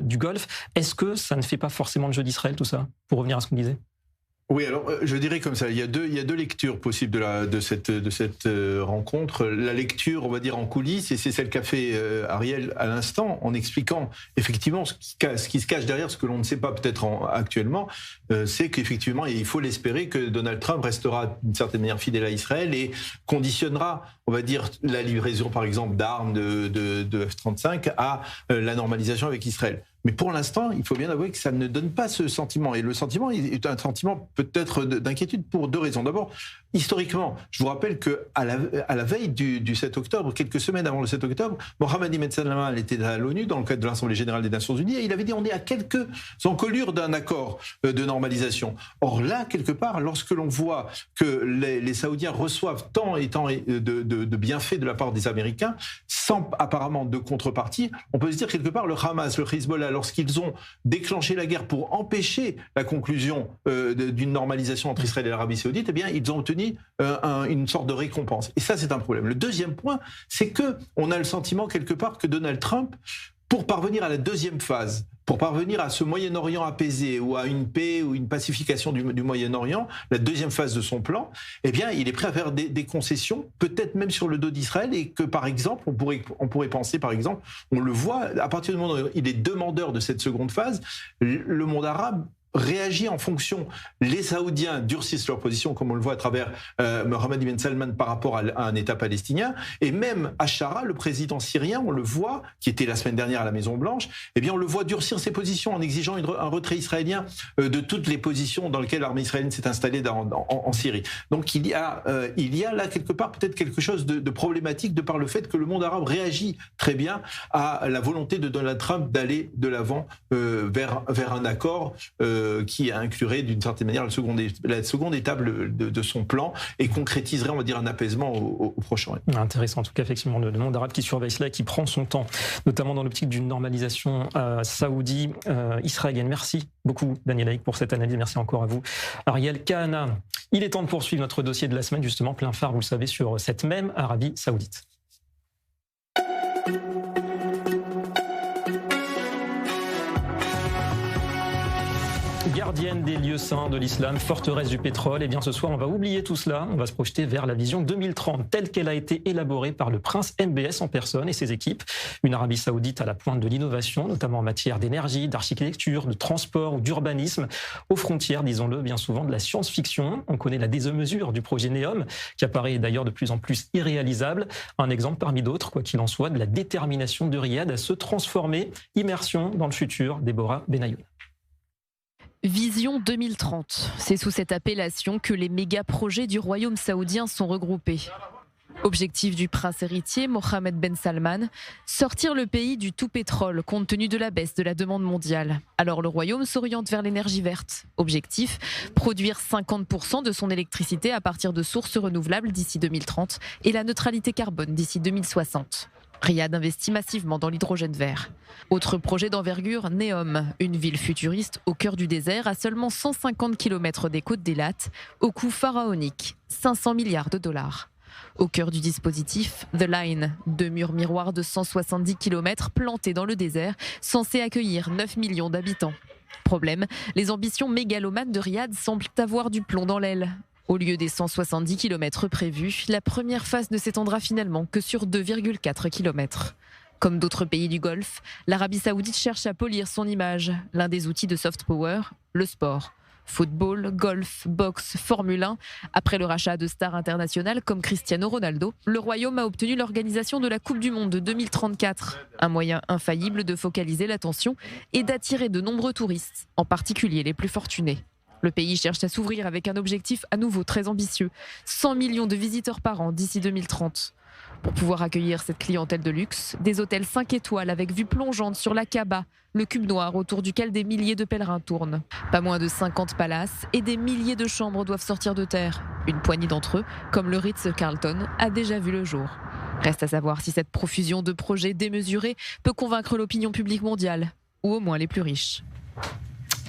du Golfe, est-ce que ça ne fait pas forcément le jeu d'Israël, tout ça, pour revenir à ce qu'on disait? Oui, alors je dirais comme ça, il y a deux lectures possibles de cette rencontre. La lecture, on va dire en coulisses, et c'est celle qu'a fait Ariel à l'instant, en expliquant effectivement ce qui se cache derrière, ce que l'on ne sait pas peut-être actuellement, c'est qu'effectivement, il faut l'espérer que Donald Trump restera d'une certaine manière fidèle à Israël et conditionnera, on va dire, la livraison par exemple d'armes de F-35 à la normalisation avec Israël. Mais pour l'instant, il faut bien avouer que ça ne donne pas ce sentiment. Et le sentiment est un sentiment peut-être d'inquiétude pour deux raisons. D'abord, historiquement, je vous rappelle qu'à la veille du 7 octobre, quelques semaines avant le 7 octobre, Mohammed bin Salman était à l'ONU dans le cadre de l'Assemblée générale des Nations Unies et il avait dit on est à quelques encolures d'un accord de normalisation. Or là, quelque part, lorsque l'on voit que les Saoudiens reçoivent tant et tant de bienfaits de la part des Américains, sans apparemment de contrepartie, on peut se dire quelque part le Hamas, le Hezbollah, lorsqu'ils ont déclenché la guerre pour empêcher la conclusion d'une normalisation entre Israël et l'Arabie Saoudite, eh bien, ils ont obtenu une sorte de récompense. Et ça, c'est un problème. Le deuxième point, c'est que on a le sentiment quelque part que Donald Trump, pour parvenir à la deuxième phase, pour parvenir à ce Moyen-Orient apaisé ou à une paix ou une pacification du Moyen-Orient, la deuxième phase de son plan, eh bien, il est prêt à faire des concessions, peut-être même sur le dos d'Israël, et que, par exemple, on pourrait penser, par exemple, on le voit, à partir du moment où il est demandeur de cette seconde phase, le monde arabe réagit en fonction. Les Saoudiens durcissent leur position, comme on le voit à travers Mohammed Ben Salman par rapport à un État palestinien, et même Achara, le président syrien, on le voit, qui était la semaine dernière à la Maison-Blanche, eh bien on le voit durcir ses positions en exigeant un retrait israélien de toutes les positions dans lesquelles l'armée israélienne s'est installée en Syrie. Donc il y a là quelque part peut-être quelque chose de problématique de par le fait que le monde arabe réagit très bien à la volonté de Donald Trump d'aller de l'avant vers un accord qui inclurait d'une certaine manière la seconde étape de son plan et concrétiserait, on va dire, un apaisement au Proche-Orient. Intéressant, en tout cas, effectivement, le monde arabe qui surveille cela et qui prend son temps, notamment dans l'optique d'une normalisation saoudi-israélienne. Merci beaucoup, Daniel Haïk, pour cette analyse. Merci encore à vous, Ariel Kahana. Il est temps de poursuivre notre dossier de la semaine, justement, plein phare, vous le savez, sur cette même Arabie saoudite. Gardienne des lieux saints de l'islam, forteresse du pétrole, et bien ce soir on va oublier tout cela, on va se projeter vers la vision 2030 telle qu'elle a été élaborée par le prince MBS en personne et ses équipes. Une Arabie saoudite à la pointe de l'innovation, notamment en matière d'énergie, d'architecture, de transport ou d'urbanisme, aux frontières, disons-le, bien souvent de la science-fiction. On connaît la démesure du projet NEOM, qui apparaît d'ailleurs de plus en plus irréalisable. Un exemple parmi d'autres, quoi qu'il en soit, de la détermination de Riyad à se transformer. Immersion dans le futur, Déborah Benayoun. Vision 2030, c'est sous cette appellation que les méga-projets du royaume saoudien sont regroupés. Objectif du prince héritier Mohammed Ben Salman, sortir le pays du tout pétrole compte tenu de la baisse de la demande mondiale. Alors le royaume s'oriente vers l'énergie verte. Objectif, produire 50% de son électricité à partir de sources renouvelables d'ici 2030 et la neutralité carbone d'ici 2060. Riyad investit massivement dans l'hydrogène vert. Autre projet d'envergure, NEOM, une ville futuriste au cœur du désert à seulement 150 km des côtes d'Eilat, au coût pharaonique, 500 milliards de dollars. Au cœur du dispositif, The Line, 2 murs miroirs de 170 km plantés dans le désert, censés accueillir 9 millions d'habitants. Problème, les ambitions mégalomanes de Riyad semblent avoir du plomb dans l'aile. Au lieu des 170 km prévus, la première phase ne s'étendra finalement que sur 2,4 km. Comme d'autres pays du Golfe, l'Arabie saoudite cherche à polir son image. L'un des outils de soft power, le sport. Football, golf, boxe, Formule 1. Après le rachat de stars internationales comme Cristiano Ronaldo, le Royaume a obtenu l'organisation de la Coupe du Monde de 2034. Un moyen infaillible de focaliser l'attention et d'attirer de nombreux touristes, en particulier les plus fortunés. Le pays cherche à s'ouvrir avec un objectif à nouveau très ambitieux, 100 millions de visiteurs par an d'ici 2030. Pour pouvoir accueillir cette clientèle de luxe, des hôtels 5 étoiles avec vue plongeante sur la Kaaba, le cube noir autour duquel des milliers de pèlerins tournent. Pas moins de 50 palaces et des milliers de chambres doivent sortir de terre. Une poignée d'entre eux, comme le Ritz-Carlton, a déjà vu le jour. Reste à savoir si cette profusion de projets démesurés peut convaincre l'opinion publique mondiale, ou au moins les plus riches.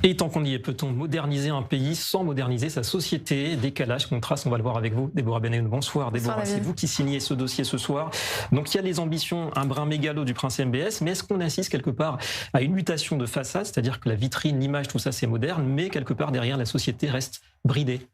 Et tant qu'on y est, peut-on moderniser un pays sans moderniser sa société? Décalage, contraste, on va le voir avec vous. Déborah Benayoun, bonsoir. Déborah, c'est vous qui signez ce dossier ce soir. Donc il y a les ambitions, un brin mégalo du prince MBS, mais est-ce qu'on assiste quelque part à une mutation de façade, c'est-à-dire que la vitrine, l'image, tout ça c'est moderne, mais quelque part derrière la société reste bridée?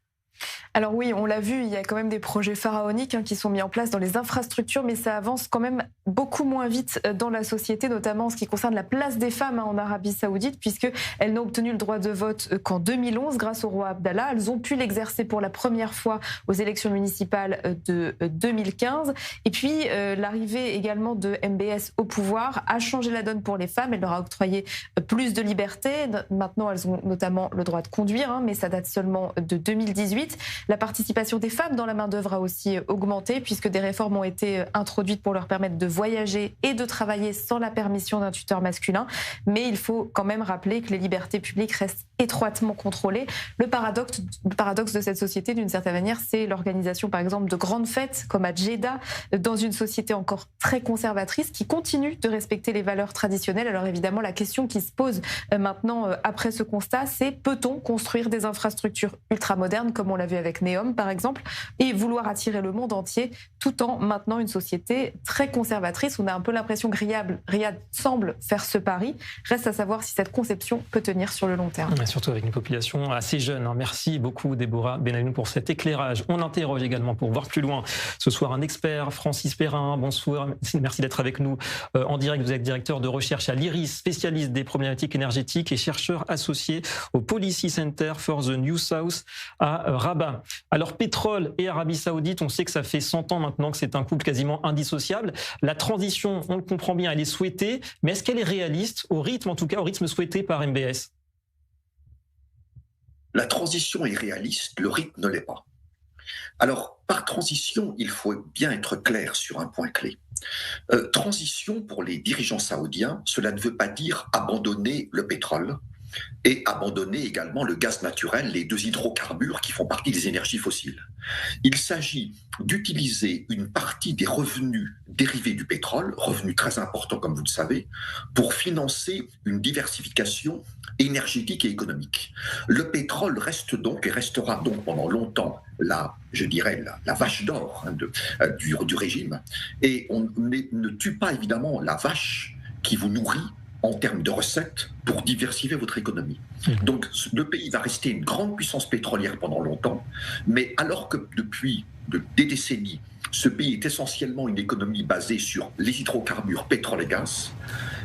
Alors oui, on l'a vu, il y a quand même des projets pharaoniques qui sont mis en place dans les infrastructures, mais ça avance quand même beaucoup moins vite dans la société, notamment en ce qui concerne la place des femmes en Arabie Saoudite, puisqu'elles n'ont obtenu le droit de vote qu'en 2011 grâce au roi Abdallah. Elles ont pu l'exercer pour la première fois aux élections municipales de 2015. Et puis l'arrivée également de MBS au pouvoir a changé la donne pour les femmes. Elle leur a octroyé plus de liberté. Maintenant, elles ont notamment le droit de conduire, mais ça date seulement de 2018. La participation des femmes dans la main-d'œuvre a aussi augmenté puisque des réformes ont été introduites pour leur permettre de voyager et de travailler sans la permission d'un tuteur masculin. Mais il faut quand même rappeler que les libertés publiques restent étroitement contrôlées. Le paradoxe de cette société, d'une certaine manière, c'est l'organisation, par exemple, de grandes fêtes comme à Jeddah, dans une société encore très conservatrice qui continue de respecter les valeurs traditionnelles. Alors évidemment, la question qui se pose maintenant, après ce constat, c'est peut-on construire des infrastructures ultramodernes comme on l'a vu avec NEOM par exemple, et vouloir attirer le monde entier tout en maintenant une société très conservatrice. On a un peu l'impression que Riyad semble faire ce pari. Reste à savoir si cette conception peut tenir sur le long terme. surtout avec une population assez jeune. Merci beaucoup Déborah Benayoun pour cet éclairage. On interroge également pour voir plus loin ce soir un expert, Francis Perrin. Bonsoir, merci d'être avec nous en direct. Vous êtes directeur de recherche à l'IRIS, spécialiste des problématiques énergétiques et chercheur associé au Policy Center for the New South à Rabat. Alors pétrole et Arabie Saoudite, on sait que ça fait 100 ans maintenant que c'est un couple quasiment indissociable. La transition, on le comprend bien, elle est souhaitée, mais est-ce qu'elle est réaliste au rythme, en tout cas au rythme souhaité par MBS? La transition est réaliste, le rythme ne l'est pas. Alors, par transition, il faut bien être clair sur un point clé. Transition, pour les dirigeants saoudiens, cela ne veut pas dire abandonner le pétrole et abandonner également le gaz naturel, les deux hydrocarbures qui font partie des énergies fossiles. Il s'agit d'utiliser une partie des revenus dérivés du pétrole, revenus très importants comme vous le savez, pour financer une diversification énergétique et économique. Le pétrole reste donc et restera donc pendant longtemps la vache d'or du régime. Et on ne tue pas évidemment la vache qui vous nourrit en termes de recettes pour diversifier votre économie. Donc le pays va rester une grande puissance pétrolière pendant longtemps, mais alors que depuis des décennies, ce pays est essentiellement une économie basée sur les hydrocarbures, pétrole et gaz,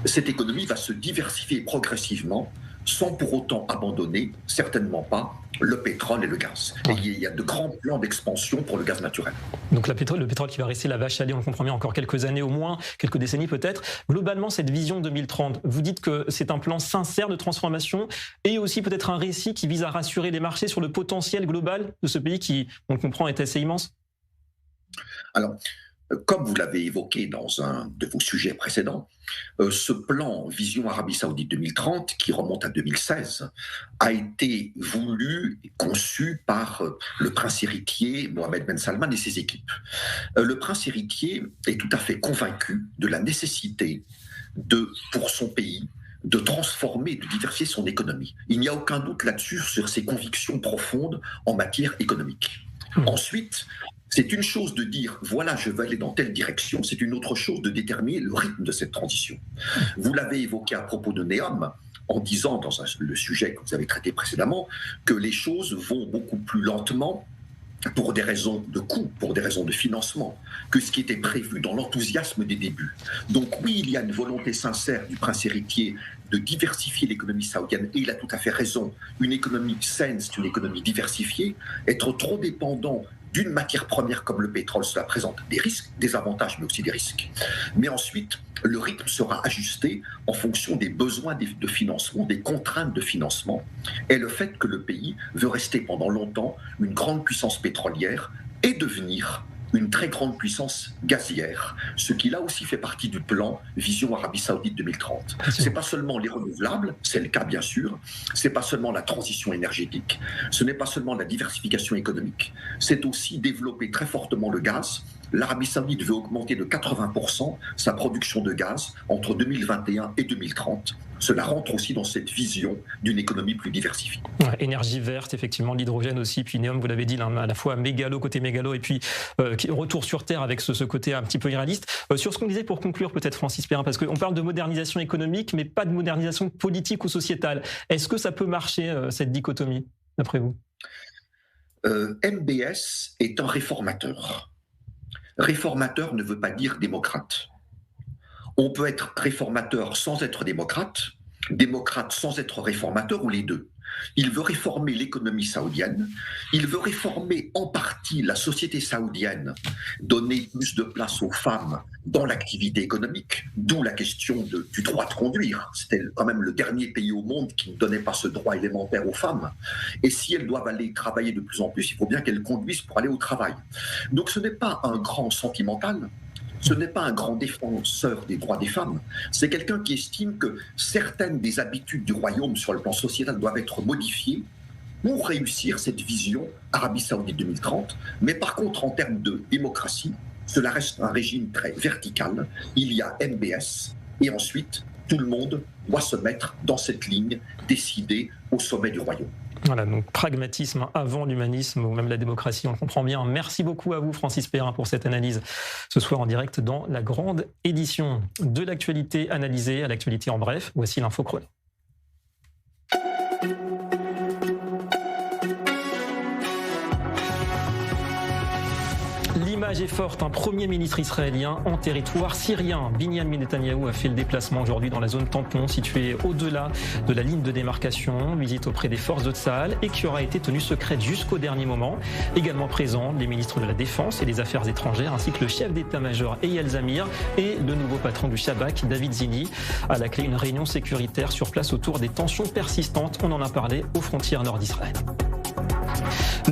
cette économie va se diversifier progressivement sans pour autant abandonner, certainement pas, le pétrole et le gaz. Et il y a de grands plans d'expansion pour le gaz naturel. Donc le pétrole qui va rester la vache à lait, on le comprend bien, encore quelques années au moins, quelques décennies peut-être. Globalement, cette vision 2030, vous dites que c'est un plan sincère de transformation et aussi peut-être un récit qui vise à rassurer les marchés sur le potentiel global de ce pays qui, on le comprend, est assez immense? Alors, comme vous l'avez évoqué dans un de vos sujets précédents, ce plan Vision Arabie Saoudite 2030, qui remonte à 2016, a été voulu et conçu par le prince héritier Mohammed Ben Salman et ses équipes. Le prince héritier est tout à fait convaincu de la nécessité pour son pays de transformer, de diversifier son économie. Il n'y a aucun doute là-dessus sur ses convictions profondes en matière économique. Ensuite, c'est une chose de dire, voilà, je veux aller dans telle direction, c'est une autre chose de déterminer le rythme de cette transition. Vous l'avez évoqué à propos de NEOM, en disant, dans le sujet que vous avez traité précédemment, que les choses vont beaucoup plus lentement pour des raisons de coût, pour des raisons de financement, que ce qui était prévu dans l'enthousiasme des débuts. Donc oui, il y a une volonté sincère du prince héritier de diversifier l'économie saoudienne, et il a tout à fait raison. Une économie saine, c'est une économie diversifiée. Être trop dépendant d'une matière première comme le pétrole, cela présente des risques, des avantages, mais aussi des risques. Mais ensuite, le rythme sera ajusté en fonction des besoins de financement, des contraintes de financement, et le fait que le pays veut rester pendant longtemps une grande puissance pétrolière et devenir une très grande puissance gazière, ce qui là aussi fait partie du plan Vision Arabie Saoudite 2030. C'est pas seulement les renouvelables, c'est le cas bien sûr, c'est pas seulement la transition énergétique, ce n'est pas seulement la diversification économique, c'est aussi développer très fortement le gaz. L'Arabie Saoudite veut augmenter de 80% sa production de gaz entre 2021 et 2030. Cela rentre aussi dans cette vision d'une économie plus diversifiée. Ouais, énergie verte, effectivement, l'hydrogène aussi, puis NEOM, vous l'avez dit, à la fois mégalo, côté mégalo, et puis retour sur Terre avec ce côté un petit peu irréaliste. Sur ce qu'on disait pour conclure, peut-être Francis Perrin, parce qu'on parle de modernisation économique, mais pas de modernisation politique ou sociétale. Est-ce que ça peut marcher, cette dichotomie, d'après vous? MBS est un réformateur. Réformateur ne veut pas dire démocrate. On peut être réformateur sans être démocrate sans être réformateur, ou les deux. Il veut réformer l'économie saoudienne, il veut réformer en partie la société saoudienne, donner plus de place aux femmes dans l'activité économique, d'où la question du droit de conduire. C'était quand même le dernier pays au monde qui ne donnait pas ce droit élémentaire aux femmes. Et si elles doivent aller travailler de plus en plus, il faut bien qu'elles conduisent pour aller au travail. Donc ce n'est pas un grand sentimental, ce n'est pas un grand défenseur des droits des femmes, c'est quelqu'un qui estime que certaines des habitudes du royaume sur le plan sociétal doivent être modifiées pour réussir cette vision Arabie Saoudite 2030. Mais par contre, en termes de démocratie, cela reste un régime très vertical. Il y a MBS et ensuite, tout le monde doit se mettre dans cette ligne décidée au sommet du royaume. Voilà, donc pragmatisme avant l'humanisme ou même la démocratie, on le comprend bien. Merci beaucoup à vous, Francis Perrin, pour cette analyse ce soir en direct dans la grande édition de l'actualité analysée à l'actualité en bref. Voici l'info chrono. L'image est forte, un premier ministre israélien en territoire syrien. Binyamin Netanyahou a fait le déplacement aujourd'hui dans la zone tampon située au-delà de la ligne de démarcation, visite auprès des forces de Tsahal et qui aura été tenue secrète jusqu'au dernier moment. Également présents les ministres de la Défense et des Affaires étrangères ainsi que le chef d'état-major Eyal Zamir et le nouveau patron du Shabak, David Zini. À la clé, une réunion sécuritaire sur place autour des tensions persistantes. On en a parlé aux frontières nord d'Israël.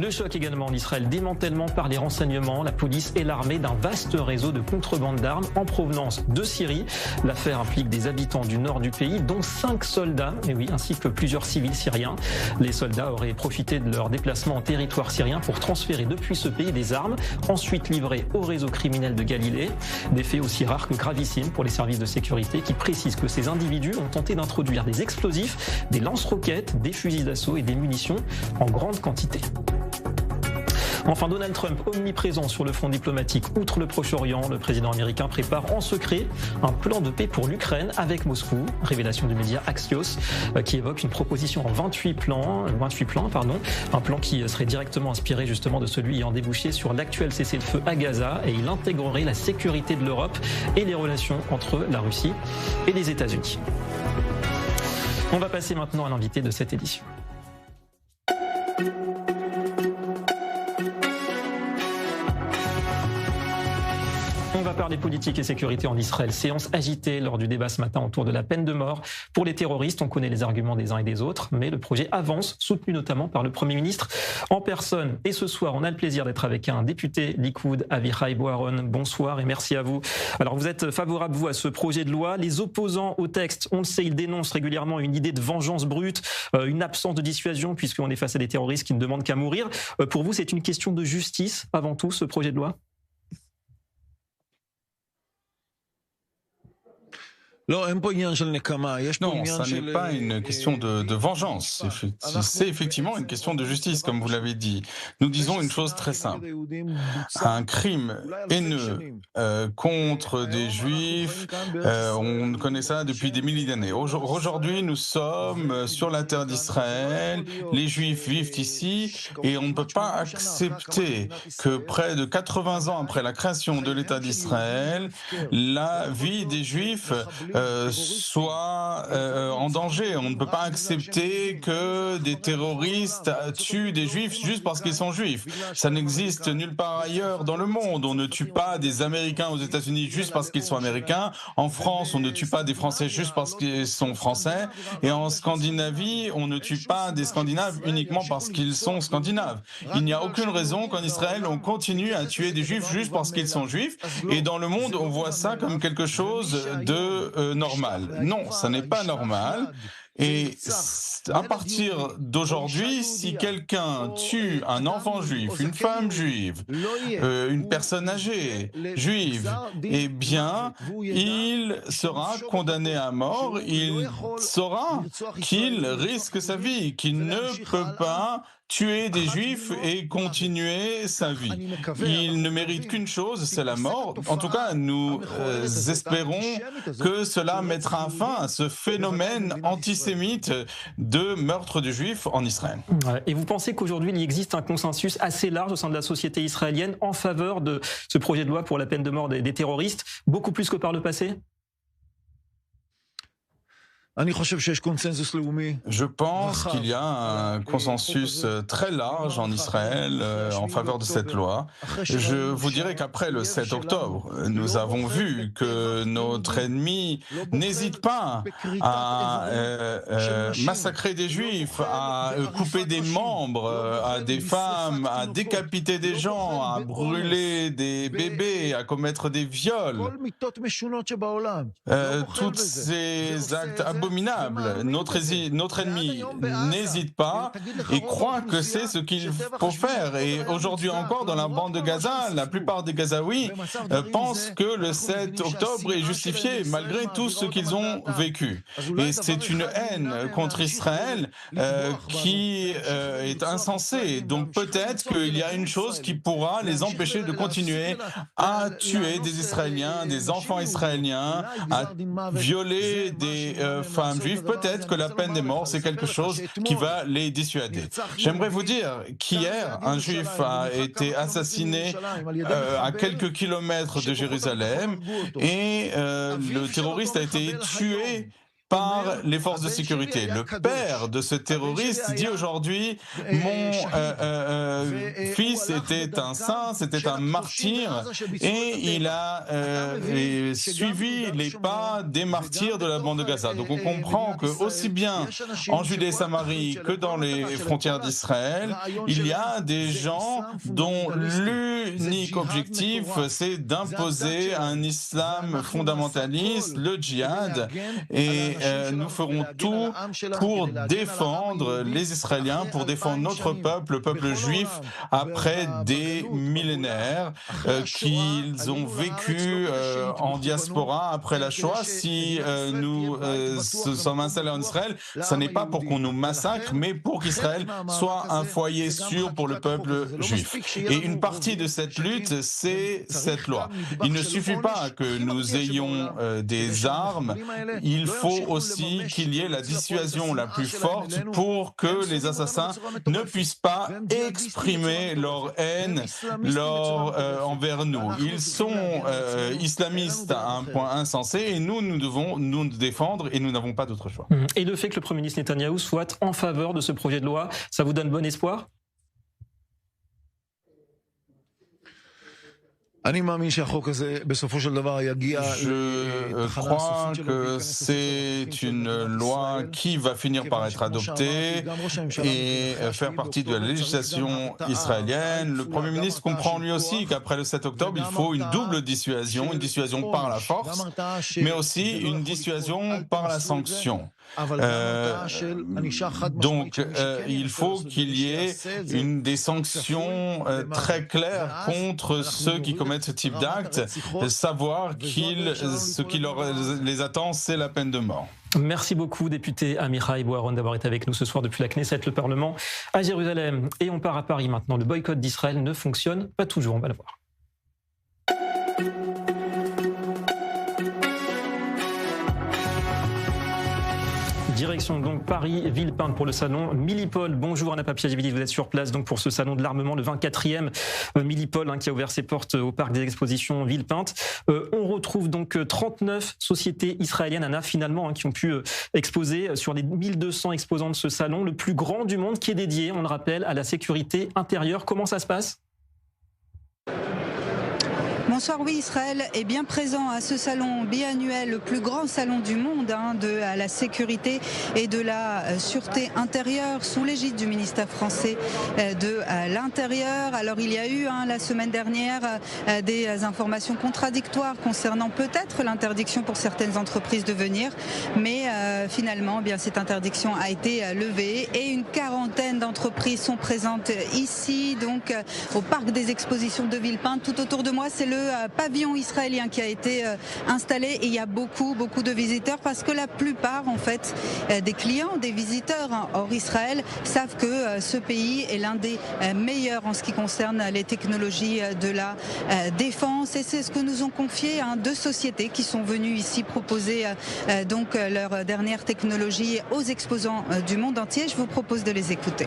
Le choc également en Israël, démantèlement par les renseignements, la police et l'armée d'un vaste réseau de contrebande d'armes en provenance de Syrie. L'affaire implique des habitants du nord du pays, dont 5 soldats, et oui, ainsi que plusieurs civils syriens. Les soldats auraient profité de leur déplacement en territoire syrien pour transférer depuis ce pays des armes, ensuite livrées au réseau criminel de Galilée. Des faits aussi rares que gravissimes pour les services de sécurité qui précisent que ces individus ont tenté d'introduire des explosifs, des lance-roquettes, des fusils d'assaut et des munitions en grande quantité. Enfin, Donald Trump, omniprésent sur le front diplomatique. Outre le Proche-Orient, le président américain prépare en secret un plan de paix pour l'Ukraine avec Moscou. Révélation du média Axios qui évoque une proposition en 28 plans, un plan qui serait directement inspiré justement de celui ayant débouché sur l'actuel cessez-le-feu à Gaza, et il intégrerait la sécurité de l'Europe et les relations entre la Russie et les États-Unis. On va passer maintenant à l'invité de cette édition. On va parler politique et sécurité en Israël. Séance agitée lors du débat ce matin autour de la peine de mort pour les terroristes. On connaît les arguments des uns et des autres, mais le projet avance, soutenu notamment par le Premier ministre en personne. Et ce soir, on a le plaisir d'être avec un député Likoud, Avichai Boharon. Bonsoir et merci à vous. Alors, vous êtes favorable, vous, à ce projet de loi. Les opposants au texte, on le sait, ils dénoncent régulièrement une idée de vengeance brute, une absence de dissuasion, puisqu'on est face à des terroristes qui ne demandent qu'à mourir. Pour vous, c'est une question de justice, avant tout, ce projet de loi ? Non, ça n'est pas une question de vengeance. C'est effectivement une question de justice, comme vous l'avez dit. Nous disons une chose très simple. Un crime haineux contre des Juifs, on connaît ça depuis des milliers d'années. Aujourd'hui, nous sommes sur la terre d'Israël, les Juifs vivent ici, et on ne peut pas accepter que près de 80 ans après la création de l'État d'Israël, la vie des Juifs soit en danger. On ne peut pas accepter que des terroristes tuent des Juifs juste parce qu'ils sont Juifs. Ça n'existe nulle part ailleurs dans le monde. On ne tue pas des Américains aux États-Unis juste parce qu'ils sont Américains. En France, on ne tue pas des Français juste parce qu'ils sont Français. Et en Scandinavie, on ne tue pas des Scandinaves uniquement parce qu'ils sont Scandinaves. Il n'y a aucune raison qu'en Israël, on continue à tuer des Juifs juste parce qu'ils sont Juifs. Et dans le monde, on voit ça comme quelque chose de normal. Non, ça n'est pas normal. Et à partir d'aujourd'hui, si quelqu'un tue un enfant juif, une femme juive, une personne âgée juive, eh bien, il sera condamné à mort, il saura qu'il risque sa vie, qu'il ne peut pas tuer des Juifs et continuer sa vie. Il ne mérite qu'une chose, c'est la mort. En tout cas, nous espérons que cela mettra fin à ce phénomène antisémite de meurtre de Juifs en Israël. Et vous pensez qu'aujourd'hui, il existe un consensus assez large au sein de la société israélienne en faveur de ce projet de loi pour la peine de mort des terroristes, beaucoup plus que par le passé ? Je pense qu'il y a un consensus très large en Israël en faveur de cette loi. Je vous dirais qu'après le 7 octobre, nous avons vu que notre ennemi n'hésite pas à massacrer des Juifs, à couper des membres à des femmes, à décapiter des gens, à brûler des bébés, à commettre des viols. Tous ces actes abominables. Notre ennemi n'hésite pas et croit que c'est ce qu'il faut faire. Et aujourd'hui encore, dans la bande de Gaza, la plupart des Gazaouis pensent que le 7 octobre est justifié malgré tout ce qu'ils ont vécu. Et c'est une haine contre Israël qui est insensée. Donc peut-être qu'il y a une chose qui pourra les empêcher de continuer à tuer des Israéliens, des enfants israéliens, à violer des femmes juives, peut-être que la peine de mort, c'est quelque chose qui va les dissuader. J'aimerais vous dire qu'hier, un juif a été assassiné à quelques kilomètres de Jérusalem et le terroriste a été tué par les forces de sécurité. Le père de ce terroriste dit aujourd'hui « Mon fils était un saint, c'était un martyr et il a suivi les pas des martyrs de la bande de Gaza ». Donc on comprend que aussi bien en Judée et Samarie que dans les frontières d'Israël, il y a des gens dont l'unique objectif c'est d'imposer un islam fondamentaliste, le djihad, et nous ferons tout pour défendre les Israéliens, pour défendre notre peuple, le peuple juif, après des millénaires qu'ils ont vécu en diaspora après la Shoah. Si nous sommes installés en Israël, ce n'est pas pour qu'on nous massacre, mais pour qu'Israël soit un foyer sûr pour le peuple juif. Et une partie de cette lutte, c'est cette loi. Il ne suffit pas que nous ayons des armes, il faut aussi qu'il y ait la dissuasion la plus forte pour que les assassins ne puissent pas exprimer leur haine envers nous. Ils sont islamistes à un point insensé et nous devons nous défendre et nous n'avons pas d'autre choix. Et le fait que le Premier ministre Netanyahou soit en faveur de ce projet de loi, ça vous donne bon espoir ? Je crois que c'est une loi qui va finir par être adoptée et faire partie de la législation israélienne. Le Premier ministre comprend lui aussi qu'après le 7 octobre, il faut une double dissuasion, une dissuasion par la force, mais aussi une dissuasion par la sanction. Donc, il faut qu'il y ait des sanctions très claires contre ceux qui commettent ce type d'acte, savoir ce qui les attend, c'est la peine de mort. Merci beaucoup, député Amichai Bouharon, d'avoir été avec nous ce soir depuis la Knesset, le Parlement, à Jérusalem. Et on part à Paris maintenant. Le boycott d'Israël ne fonctionne pas toujours, on va le voir. Direction donc Paris, Villepinte pour le salon Millipol. Bonjour Anna Papiagivili, vous êtes sur place donc pour ce salon de l'armement, le 24e Millipol qui a ouvert ses portes au parc des expositions Villepinte. On retrouve donc 39 sociétés israéliennes, Anna, finalement, qui ont pu exposer sur les 1200 exposants de ce salon, le plus grand du monde qui est dédié, on le rappelle, à la sécurité intérieure. Comment ça se passe ? Bonsoir, oui, Israël est bien présent à ce salon biannuel, le plus grand salon du monde de la sécurité et de la sûreté intérieure sous l'égide du ministère français de l'Intérieur. Alors il y a eu la semaine dernière des informations contradictoires concernant peut-être l'interdiction pour certaines entreprises de venir, mais finalement eh bien, cette interdiction a été levée et une quarantaine d'entreprises sont présentes ici, donc au parc des expositions de Villepinte. Tout autour de moi, c'est le pavillon israélien qui a été installé et il y a beaucoup de visiteurs parce que la plupart en fait des clients, des visiteurs hors Israël savent que ce pays est l'un des meilleurs en ce qui concerne les technologies de la défense et c'est ce que nous ont confié deux sociétés qui sont venues ici proposer donc leur dernière technologie aux exposants du monde entier. Je vous propose de les écouter.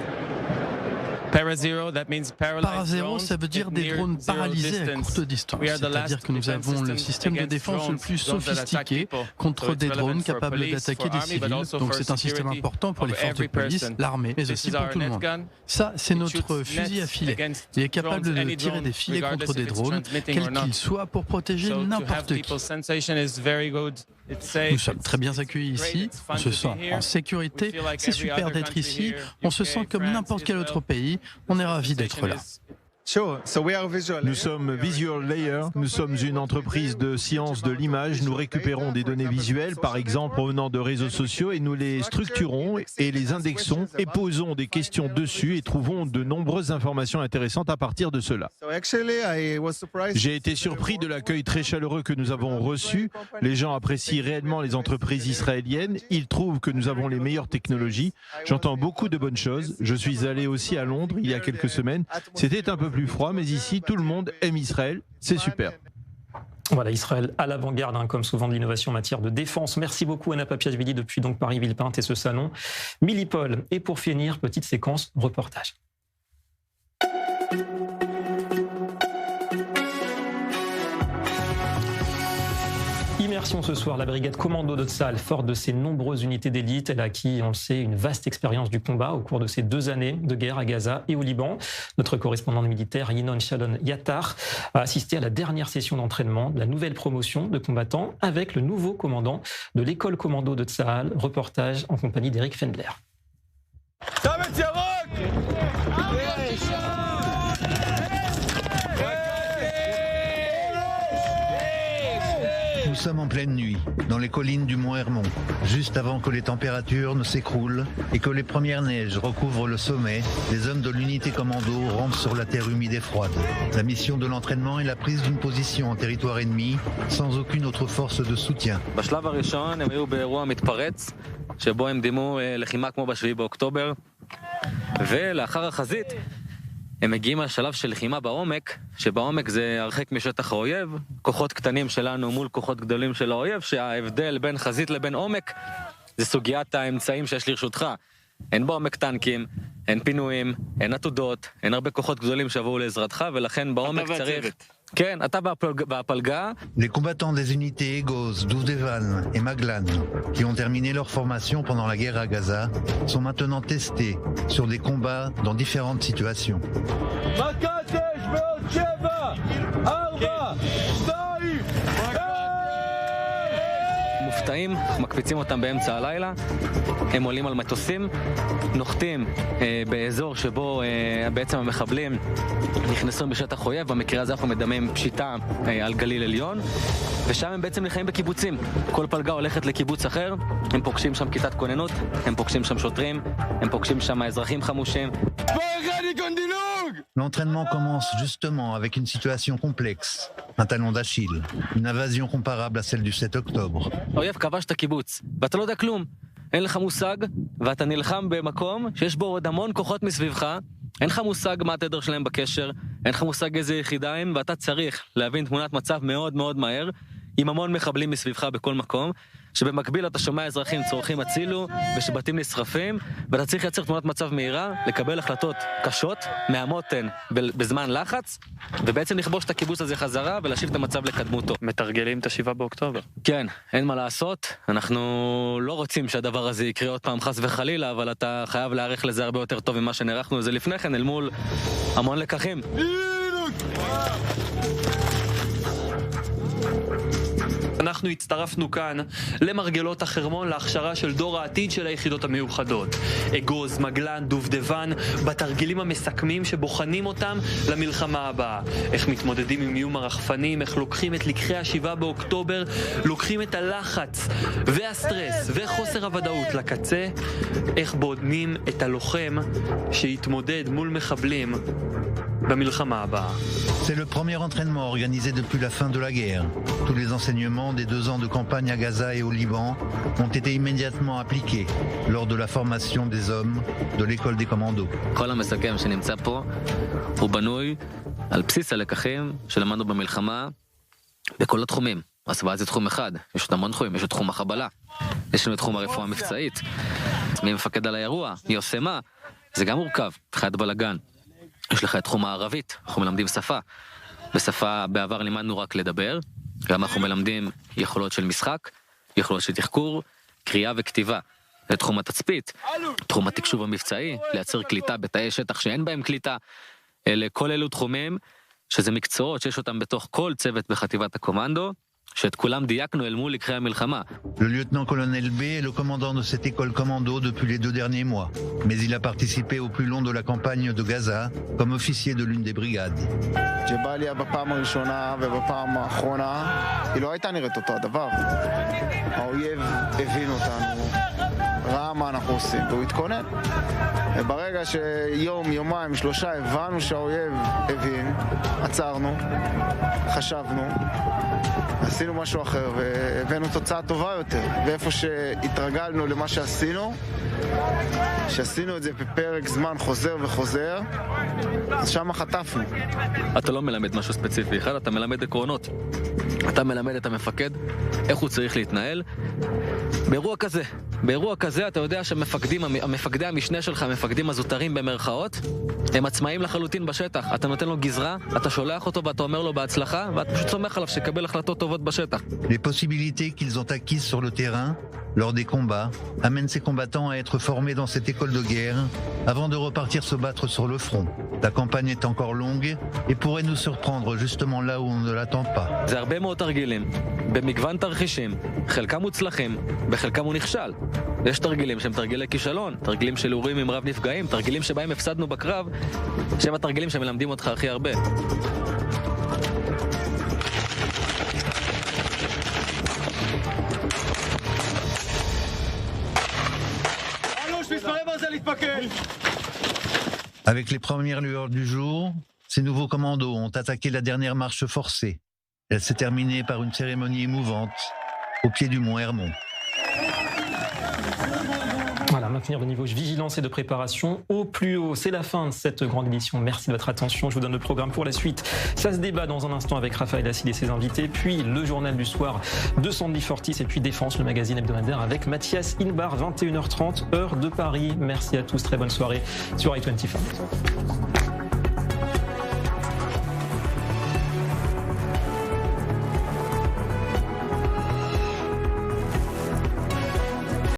Parazero, ça veut dire des drones paralysés à courte distance. C'est-à-dire que nous avons le système de défense le plus sophistiqué contre des drones capables d'attaquer des civils. Donc c'est un système important pour les forces de police, l'armée, mais aussi pour tout le monde. Ça, c'est notre fusil à filet. Il est capable de tirer des filets contre des drones, quels qu'ils soient, pour protéger n'importe qui. Nous sommes très bien accueillis ici, on se sent en sécurité, c'est super d'être ici, on se sent comme n'importe quel autre pays, on est ravis d'être là. Nous sommes Visual Layer, nous sommes une entreprise de science de l'image, nous récupérons des données visuelles, par exemple provenant de réseaux sociaux, et nous les structurons et les indexons et posons des questions dessus et trouvons de nombreuses informations intéressantes à partir de cela. J'ai été surpris de l'accueil très chaleureux que nous avons reçu. Les gens apprécient réellement les entreprises israéliennes, ils trouvent que nous avons les meilleures technologies. J'entends beaucoup de bonnes choses. Je suis allé aussi à Londres il y a quelques semaines. C'était un peu plus froid, mais ici, tout le monde aime Israël. C'est super. Voilà, Israël à l'avant-garde, comme souvent de l'innovation en matière de défense. Merci beaucoup Anna Papiachvili depuis donc Paris-Villepinte et ce salon Milipol. Et pour finir, petite séquence reportage. Immersion ce soir, la brigade commando de Tsahal, forte de ses nombreuses unités d'élite. Elle a acquis, on le sait, une vaste expérience du combat au cours de ces 2 années de guerre à Gaza et au Liban. Notre correspondante militaire, Yinon Shalon Yatar, a assisté à la dernière session d'entraînement de la nouvelle promotion de combattants avec le nouveau commandant de l'école commando de Tsahal. Reportage en compagnie d'Eric Fendler. Nous sommes en pleine nuit, dans les collines du Mont Hermon, juste avant que les températures ne s'écroulent et que les premières neiges recouvrent le sommet. Les hommes de l'unité commando rampent sur la terre humide et froide. La mission de l'entraînement est la prise d'une position en territoire ennemi, sans aucune autre force de soutien. בשלב הראשון הם היו באירוע מתפרץ, שבו הם דימו לחימה כמו ב7 באוקטובר, ולאחר החזית הם מגיעים לשלב של לחימה בעומק, שבעומק זה הרחק משטח האויב, כוחות קטנים שלנו מול כוחות גדולים של האויב, שההבדל בין חזית לבין עומק זה סוגיית האמצעים שיש לרשותך. אין בעומק טנקים, אין פינויים, אין עתודות, אין הרבה כוחות גדולים שיבואו לעזרתך, ולכן בעומק צריך... כן, אתה בהפלגה. Les combattants des unités Egos, Duvdevan et Maglan, qui ont terminé leur formation pendant la guerre à Gaza, sont maintenant testés sur des combats dans différentes situations. מופתעים, מקפיצים אותם באמצע הלילה, הם עולים על מטוסים, נוחתים באזור שבו בעצם המחבלים נכנסו בשטח אויב, במקרה הזה אנחנו מדמים פשיטה על גליל עליון, ושם הם בעצם נחיים בקיבוצים. כל פלגה הולכת לקיבוץ אחר, הם פוגשים שם כיתת כוננות, הם פוגשים שם שוטרים, הם פוגשים שם אזרחים חמושים. L'entraînement commence justement avec une situation complexe, un talon d'Achille, une invasion comparable à celle du 7 octobre. האויב כבש את הקיבוץ, ואתה לא יודע כלום. אין לך מושג, ואתה נלחם במקום שיש בו עוד המון כוחות מסביבך, אין לך מושג מה התדר שלהם בקשר, אין לך מושג איזה יחידה הם, ואתה צריך להבין תמונת מצב מאוד מאוד מהר, עם המון מחבלים מסביבך בכל מקום, שבמקביל אתה שומע אזרחים צורכים הצילו, ושבתים נשרפים, ואתה צריך לייצר תמונת מצב מהירה, לקבל החלטות קשות, מהמותן, בזמן לחץ, ובעצם לכבוש את הקיבוץ הזה חזרה, ולהשיב את המצב לקדמותו. מתרגלים את 7 באוקטובר. כן, אין מה לעשות, אנחנו לא רוצים שהדבר הזה יקרה עוד פעם חס וחלילה, אבל אתה חייב להערך לזה הרבה יותר טוב ממה שנערכנו לזה לפני כן, אל מול המון לקחים. אנחנו הצטרפנו כאן למרגלות החרמון להכשרה של דור העתיד של היחידות המיוחדות. אגוז, מגלן, דובדבן, בתרגילים המסכמים שבוחנים אותם למלחמה הבאה. איך מתמודדים עם איום הרחפנים, איך לוקחים את לקחי 7 באוקטובר, לוקחים את הלחץ והסטרס וחוסר הוודאות לקצה, איך בודמים את הלוחם שיתמודד מול מחבלים במלחמה הבאה. C'est le premier entraînement organisé depuis la fin de la guerre. Tous les enseignements des 2 ans de campagne à Gaza et au Liban ont été immédiatement appliqués lors de la formation des hommes de l'école des commandos. כל המסכם שנמצא פה הוא בנוי על בסיס הלקחים שלמדנו במלחמה בכל התחומים. הסברה זה תחום אחד, יש עוד המון תחומים, יש את תחום החבלה, יש לנו את תחום הרפואה המבצעית, מי מפקד על האירוע, מי עושה מה, זה גם מורכב, חיית בלגן. יש לך את תחום הערבית, אנחנו מלמדים שפה. בשפה בעבר לימדנו רק לדבר, גם אנחנו מלמדים יכולות של משחק, יכולות של תחקור, קריאה וכתיבה. זה תחום התצפית, תחום התקשוב המבצעי, לייצר קליטה בתאי שטח שאין בהם קליטה. כל אלו תחומים שזה מקצועות שיש אותם בתוך כל צוות בחטיבת הקומנדו, שאת כולם דייקנו אל מול לקחי המלחמה. Le lieutenant-colonel B est le commandant de cette école commando depuis les 2 derniers mois, mais il a participé au plus long de la campagne de Gaza comme officier de l'une des brigades. ג'באליה בפעם הראשונה ובפעם האחרונה היא לא הייתה נראית אותו הדבר. האויב הבין אותנו, ראה מה אנחנו עושים והוא התכונן. וברגע שיום, יומיים, 3 הבנו שהאויב הבין, עצרנו, חשבנו, עשינו משהו אחר והבאנו תוצאה טובה יותר. ואיפה שהתרגלנו למה שעשינו, שעשינו את זה בפרק זמן חוזר וחוזר, אז שם חטפנו. אתה לא מלמד משהו ספציפי, אחד, אתה מלמד עקרונות. אתה מלמד את המפקד איך הוא צריך להתנהל באירוע כזה אתה יודע שמפקדי המשנה שלך, המפקדים הזוטרים במרכאות, הם עצמאים לחלוטין בשטח. אתה נותן לו גזרה, אתה שולח אותו ואתה אומר לו בהצלחה, ואתה פשוט סומך עליו שיקבל החלטות טובות בשטח. Les possibilités qu'ils ont acquises sur le terrain, lors des combats, amènent ces combattants à être formés dans cette école de guerre avant de repartir se battre sur le front. La campagne est encore longue et pourrait nous surprendre justement là où on ne l'attend pas. זה הרבה מאוד תרגילים, במגוון תרחישים, חלקם מוצלחים, בחלקם הוא נכשל. יש תרגילים שהם תרגילי כישלון, תרגילים של אירועים עם רב נפגעים, תרגילים שבהם הפסדנו בקרב, שהם התרגילים שמלמדים אותך הכי הרבה. Avec les premières lueurs du jour, ces nouveaux commandos ont attaqué la dernière marche forcée. Elle s'est terminée par une cérémonie émouvante au pied du mont Hermon. Voilà, maintenir le niveau de vigilance et de préparation au plus haut. C'est la fin de cette grande édition. Merci de votre attention. Je vous donne le programme pour la suite. Ça se débat dans un instant avec Raphaël Hassili et ses invités, puis le journal du soir de Sandy Fortis et puis Défense, le magazine hebdomadaire avec Mathias Inbar, 21h30, heure de Paris. Merci à tous, très bonne soirée sur i25.